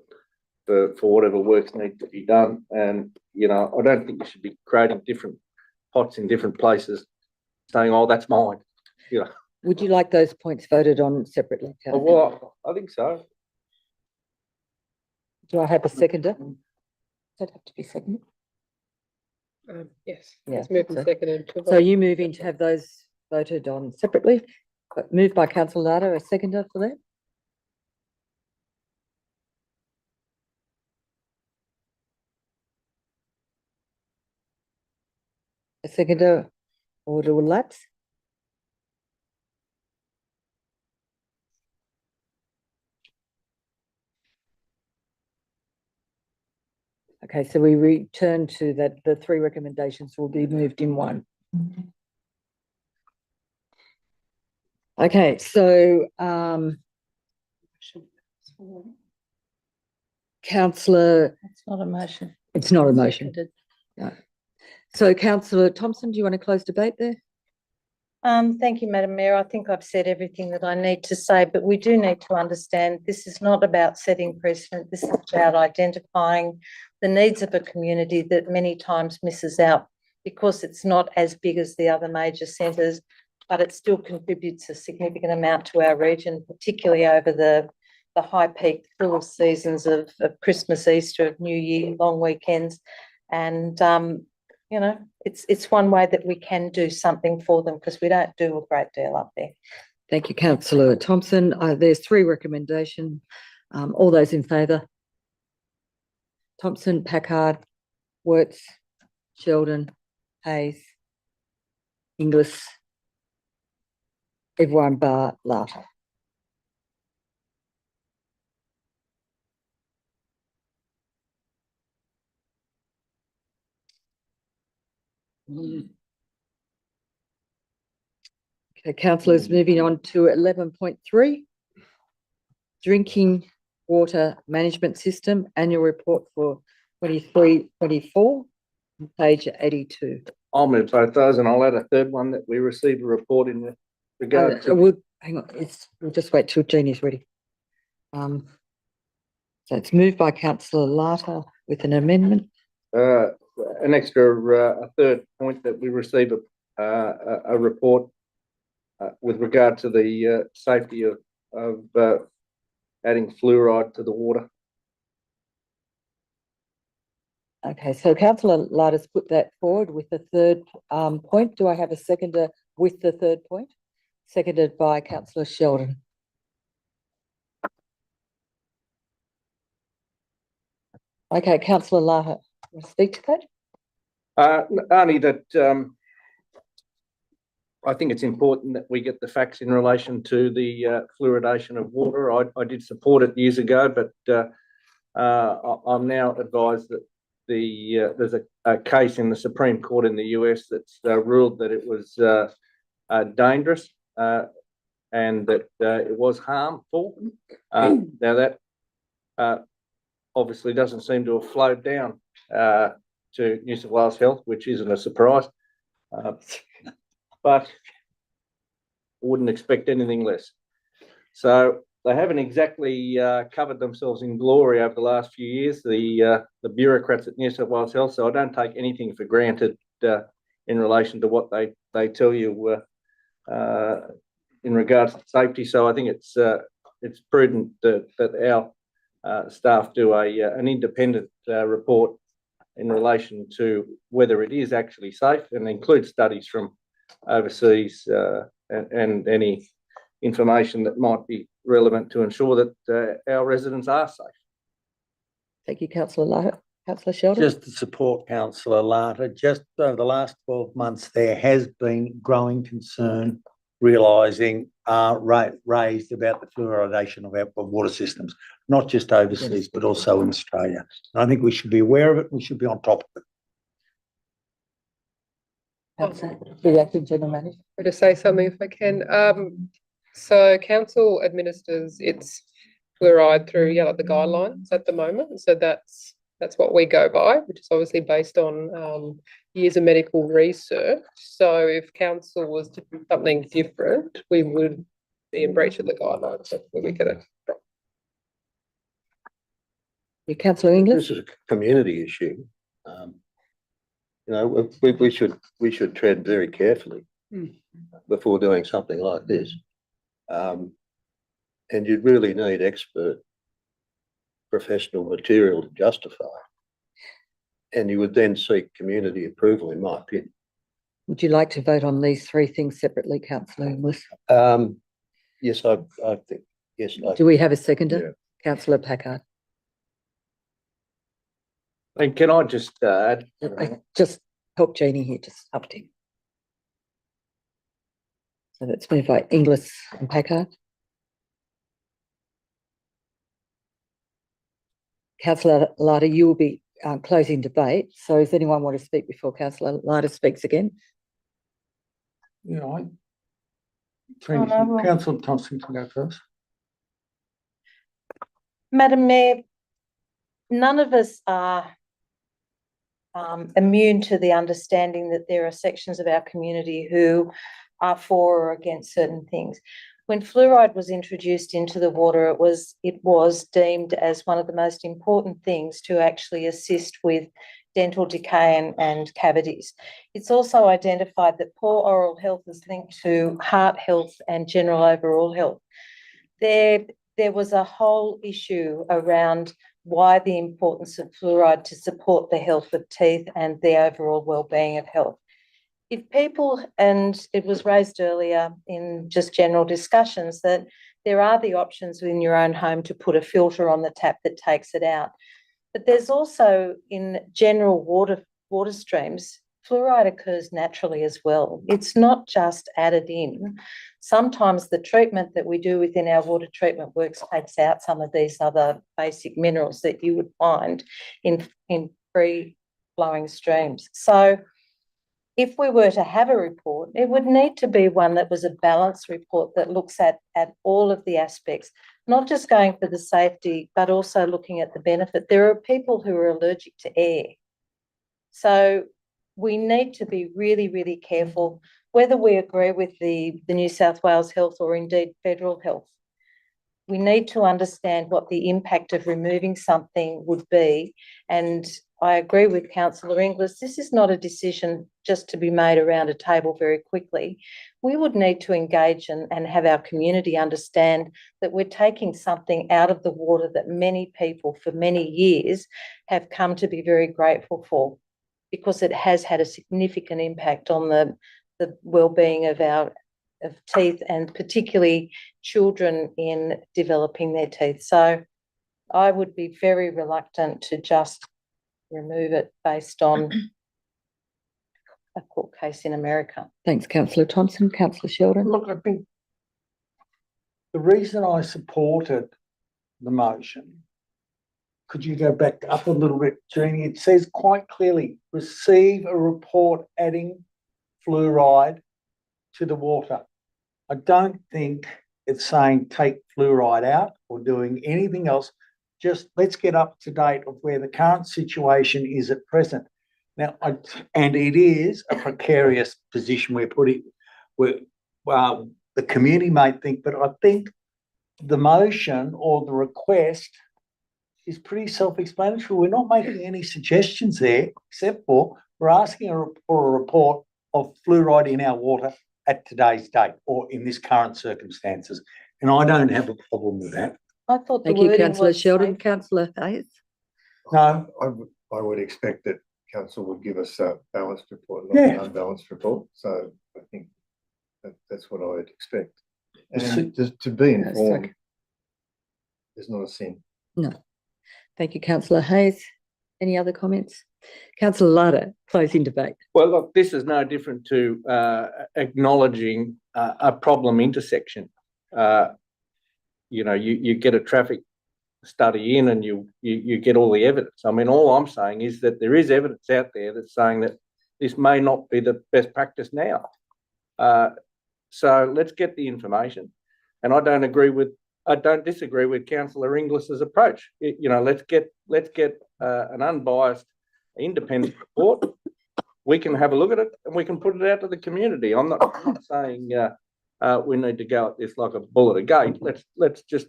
whatever works need to be done. And, you know, I don't think you should be creating different pots in different places, saying, oh, that's mine, you know. Would you like those points voted on separately? Councillor? Well, I think so. Do I have a seconder? Does that have to be seconded? Yes, Yeah, it's moved and so- seconded. to So vote. you moving to have those voted on separately? But moved by councillor Larder, a seconder for that? A seconder, order will lapse. Okay, so we return to that, the three recommendations will be moved in one. Okay, so, councillor, It's not a motion. it's not a motion. Seconded. So councillor Thompson, do you want to close debate there? Thank you, Madam Mayor. I think I've said everything that I need to say, but we do need to understand this is not about setting precedent. This is about identifying the needs of a community that many times misses out because it's not as big as the other major centres, but it still contributes a significant amount to our region, particularly over the high peak full seasons of Christmas, Easter, New Year, long weekends. And, you know, it's one way that we can do something for them because we don't do a great deal up there. Thank you, councillor Thompson. There's three recommendations. All those in favour? Thompson, Packard, Wirtz, Sheldon, Hayes, Inglis, everyone bar Larter. Okay, councillors, moving on to 11.3. Drinking Water Management System Annual Report for 23-24, page 82. I'll move both those and I'll add a third one that we received a report in regard to. We'll, hang on, we'll just wait till Jeannie's ready. So it's moved by councillor Larter with an amendment. An extra, a third point that we received a report with regard to the safety of adding fluoride to the water. Okay, so councillor Lardis put that forward with the third point. Do I have a seconder with the third point? Seconded by councillor Sheldon. Okay, councillor Lara, want to speak to that? Only that I think it's important that we get the facts in relation to the fluoridation of water. I did support it years ago, but I'm now advised that there's a case in the Supreme Court in the US that's ruled that it was dangerous and that it was harmful. Now that obviously doesn't seem to have flowed down to New South Wales Health, which isn't a surprise, but wouldn't expect anything less. So they haven't exactly covered themselves in glory over the last few years, the bureaucrats at New South Wales Health. So I don't take anything for granted in relation to what they tell you in regards to safety. So I think it's prudent that our staff do an independent report in relation to whether it is actually safe and include studies from overseas and any information that might be relevant to ensure that our residents are safe. Thank you, councillor Lara. Councillor Sheldon? Just to support councillor Lata, just over the last 12 months, there has been growing concern realising raised about the fluoridation of our water systems, not just overseas, but also in Australia. And I think we should be aware of it. We should be on top of it. Councillor, the acting general manager. To say something if I can. So council administers its fluoride through the guidelines at the moment. So that's what we go by, which is obviously based on years of medical research. So if council was to do something different, we would be in breach of the guidelines. That's where we get it from. You, councillor English? This is a community issue. You know, we should tread very carefully before doing something like this. And you'd really need expert professional material to justify. And you would then seek community approval, in my opinion. Would you like to vote on these three things separately, councillor English? Yes, I think, yes. Do we have a seconder? Councillor Packard. And can I just add? Just help Jeannie here, just help him. So let's move by Inglis and Packard. Councillor Larda, you will be closing debate. So does anyone want to speak before Councillor Larda speaks again? Yeah, well. Councillor Thompson can go first. Madam Mayor, none of us are immune to the understanding that there are sections of our community who are for or against certain things. When fluoride was introduced into the water, it was deemed as one of the most important things to actually assist with dental decay and cavities. It's also identified that poor oral health is linked to heart health and general overall health. There was a whole issue around why the importance of fluoride to support the health of teeth and the overall well-being of health. If people, and it was raised earlier in just general discussions, that there are the options within your own home to put a filter on the tap that takes it out. But there's also in general water streams, fluoride occurs naturally as well. It's not just added in. Sometimes the treatment that we do within our water treatment works takes out some of these other basic minerals that you would find in free-flowing streams. So if we were to have a report, it would need to be one that was a balanced report that looks at all of the aspects, not just going for the safety, but also looking at the benefit. There are people who are allergic to air. So we need to be really, really careful, whether we agree with the New South Wales Health or indeed federal health. We need to understand what the impact of removing something would be and I agree with councillor Inglis. This is not a decision just to be made around a table very quickly. We would need to engage and have our community understand that we're taking something out of the water that many people for many years have come to be very grateful for, because it has had a significant impact on the well-being of our teeth, and particularly children in developing their teeth. So I would be very reluctant to just remove it based on a court case in America. Thanks, councillor Thompson. Councillor Sheldon. Look, I think the reason I supported the motion, could you go back up a little bit, Jeannie? It says quite clearly, receive a report adding fluoride to the water. I don't think it's saying take fluoride out or doing anything else. Just let's get up to date of where the current situation is at present. Now, and it is a precarious position we're putting, where the community may think, but I think the motion or the request is pretty self-explanatory. We're not making any suggestions there, except for we're asking for a report of fluoride in our water at today's date or in this current circumstances. And I don't have a problem with that. I thought the Thank you, wording councillor was Sheldon. safe. Councillor Hayes. No, I would expect that council would give us a balanced report, not Yeah. an unbalanced report. So I think that's what I would expect. And just to be Yes, informed okay. is not a sin. No. Thank you, councillor Hayes. Any other comments? Councillor Larder, closing debate. Well, look, this is no different to acknowledging a problem intersection. You get a traffic study in and you get all the evidence. I mean, all I'm saying is that there is evidence out there that's saying that this may not be the best practice now. So let's get the information. And I don't disagree with councillor Inglis's approach. Let's get an unbiased, independent report. We can have a look at it and we can put it out to the community. I'm not saying we need to go at this like a bull at a gate. Let's just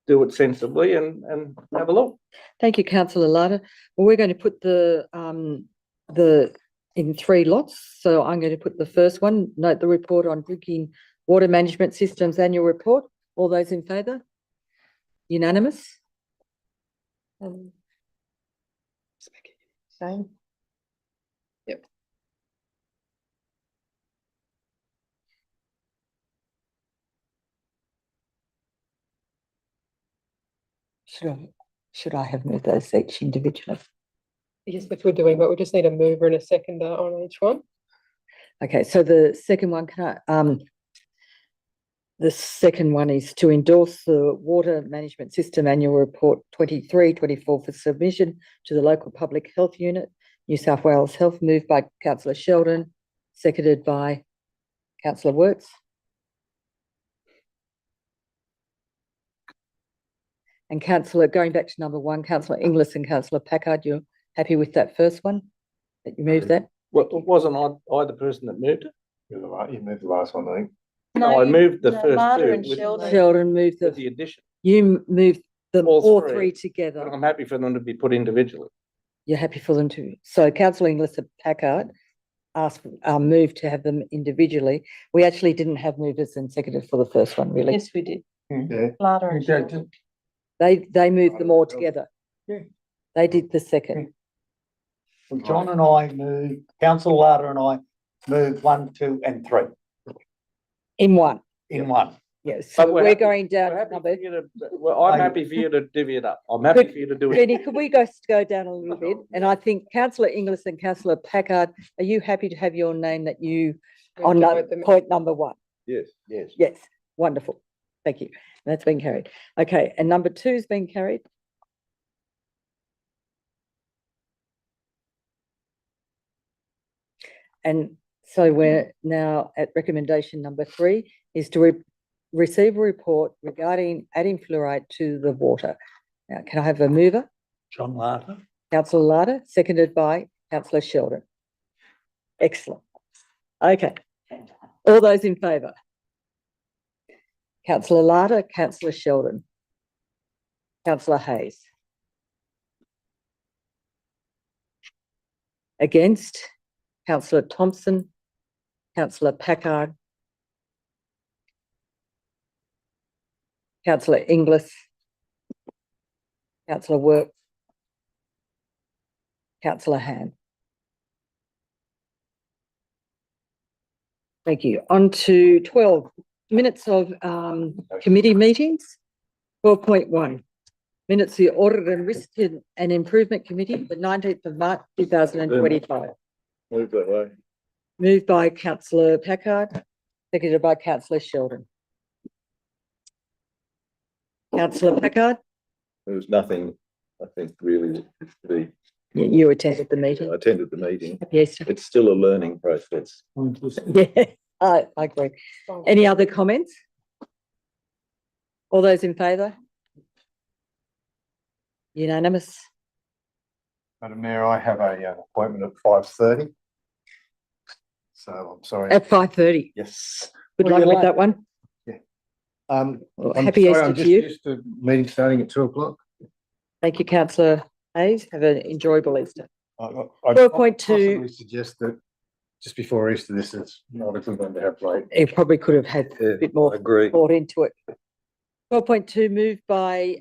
do it sensibly and have a look. Thank you, councillor Larder. Well, we're going to put the in 3 lots. So I'm going to put the first one, note the report on drinking water management systems annual report. All those in favour? Unanimous? Same. Should I have moved those each individually? Yes, which we're doing, but we just need a mover and a seconder on each one. Okay, so the second one, the second one is to endorse the Water Management System Annual Report 23-24 for submission to the local Public Health Unit, New South Wales Health, moved by councillor Sheldon, seconded by councillor Wirtz. And councillor, going back to number 1, councillor Inglis and councillor Packard, you're happy with that first one? That you moved that? Well, wasn't I the person that moved it? You moved the last one, I think. No, I moved the first Larder two and with- Sheldon. Sheldon moved with the addition. you moved them All all three. 3 But together. I'm happy for them to be put individually. You're happy for them to, so councillor Inglis and Packard asked, moved to have them individually. We actually didn't have movers and seconded for the first one, really. Yes, we did. Yeah. Larder and Sheldon. They moved them all together. Yeah. They did the second. Well, John and I moved, councillor Larder and I moved 1, 2 and 3 In one, in one. yes. But So we're we're happy- going I'm down happy number. for you to, well, I'm happy for you to divvy it up. I'm happy for you to do it. Jenny, could we go down a little bit? And I think councillor Inglis and councillor Packard, are you happy to have your name that you, on Vote them. point number 1? Yes, yes. Yes, wonderful. Thank you. That's been carried. Okay, and number 2's been carried. And so we're now at recommendation number 3 is to receive a report regarding adding fluoride to the water. Now, can I have a mover? John Larder. Councillor Larder, seconded by councillor Sheldon. Excellent. Okay. All those in favour? Councillor Larder, councillor Sheldon. Councillor Hayes. Against, councillor Thompson, councillor Packard, councillor Inglis, councillor Work, councillor Han. Thank you. On to 12, minutes of committee meetings. 12.1, minutes of the Audit and Risk and Improvement Committee, the 19th of March 2025. Move that way. Moved by councillor Packard, seconded by councillor Sheldon. Councillor Packard, There was nothing, I think, really to be, you attended the I meeting. attended the meeting. Yes, It's still a learning process. yeah, I agree. Any other comments? All those in favour? Unanimous. Madam Mayor, I have a appointment at 5:30. So I'm sorry. At 5:30. Yes. Good What do luck you with like? that one. Well, happy sorry, Easter I'm to just you. used to meeting starting at 2:00. Thank you, councillor Hayes. Have an enjoyable Easter. I'd 12.2. possibly suggest that just before Easter, this is not a good one to have late. It probably could have had a bit more Agree. thought into it. 12.2 moved by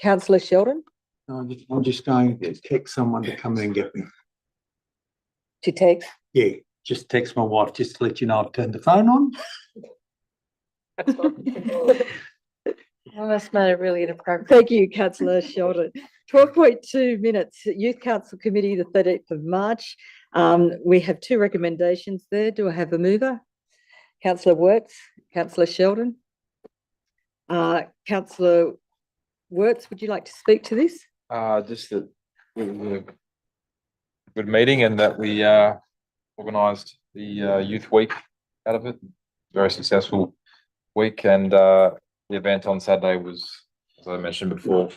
councillor Sheldon I'm just going to text someone to come in and get me. to text. Yeah, just text my wife, just to let you know I've turned the phone on. I must made it really inappropriate. Thank you, councillor Sheldon. 12.2 minutes, Youth Council Committee, the 13th of March. We have two recommendations there. Do I have a mover? Councillor Wirtz, councillor Sheldon. Councillor Wirtz, would you like to speak to this? Just that it was a good meeting and that we organised the youth week out of it. Very successful week, and the event on Saturday was, as I mentioned before,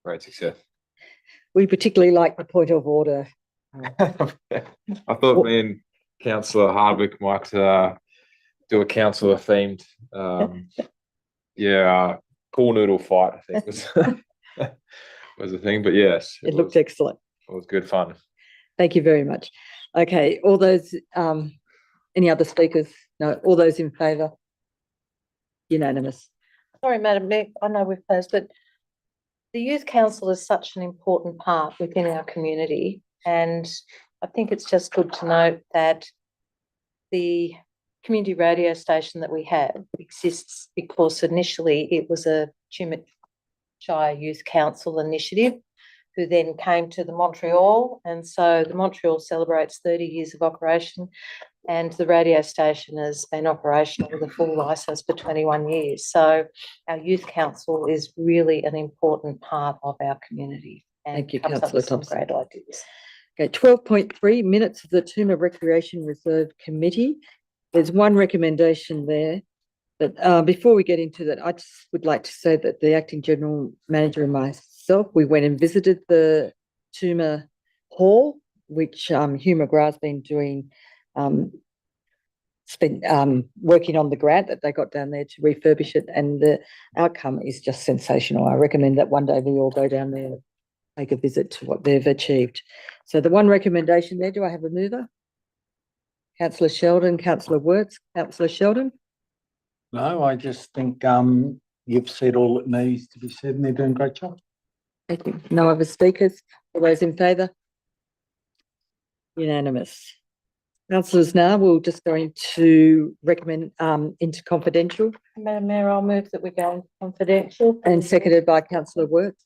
great success. We particularly like the point of order. I thought me and Councillor Hardwick might do a councillor themed cool noodle fight, I think was was the thing, but yes, It looked excellent. it was good fun. Thank you very much. Okay, all those, any other speakers? No, all those in favour? Unanimous. Sorry, Madam Mayor, I know we've closed, but the Youth Council is such an important part within our community. And I think it's just good to note that the community radio station that we have exists because initially it was a Tumut Shire Youth Council initiative, who then came to the Montreal. And so the Montreal celebrates 30 years of operation, and the radio station has been operational with a full licence for 21 years. So our Youth Council is really an important part of our community. And Thank you, comes up Councillor with some Thompson. Great ideas. Okay, 12.3 minutes of the Toomer Recreation Reserve Committee. There's one recommendation there. But before we get into that, I just would like to say that the Acting General Manager and myself, we went and visited the Toomer Hall, which Hugh McGrath's been doing, working on the grant that they got down there to refurbish it, and the outcome is just sensational. I recommend that one day we all go down there, take a visit to what they've achieved. So the one recommendation there, do I have a mover? Councillor Sheldon, Councillor Wirtz, Councillor Sheldon. No, I just think you've said all that needs to be said and they're doing a great job. Thank you. No other speakers? All those in favour? Unanimous. Councillors, now we'll just go into recommend into confidential, Madam Mayor, I'll move that we go into confidential. and seconded by councillor Wirtz.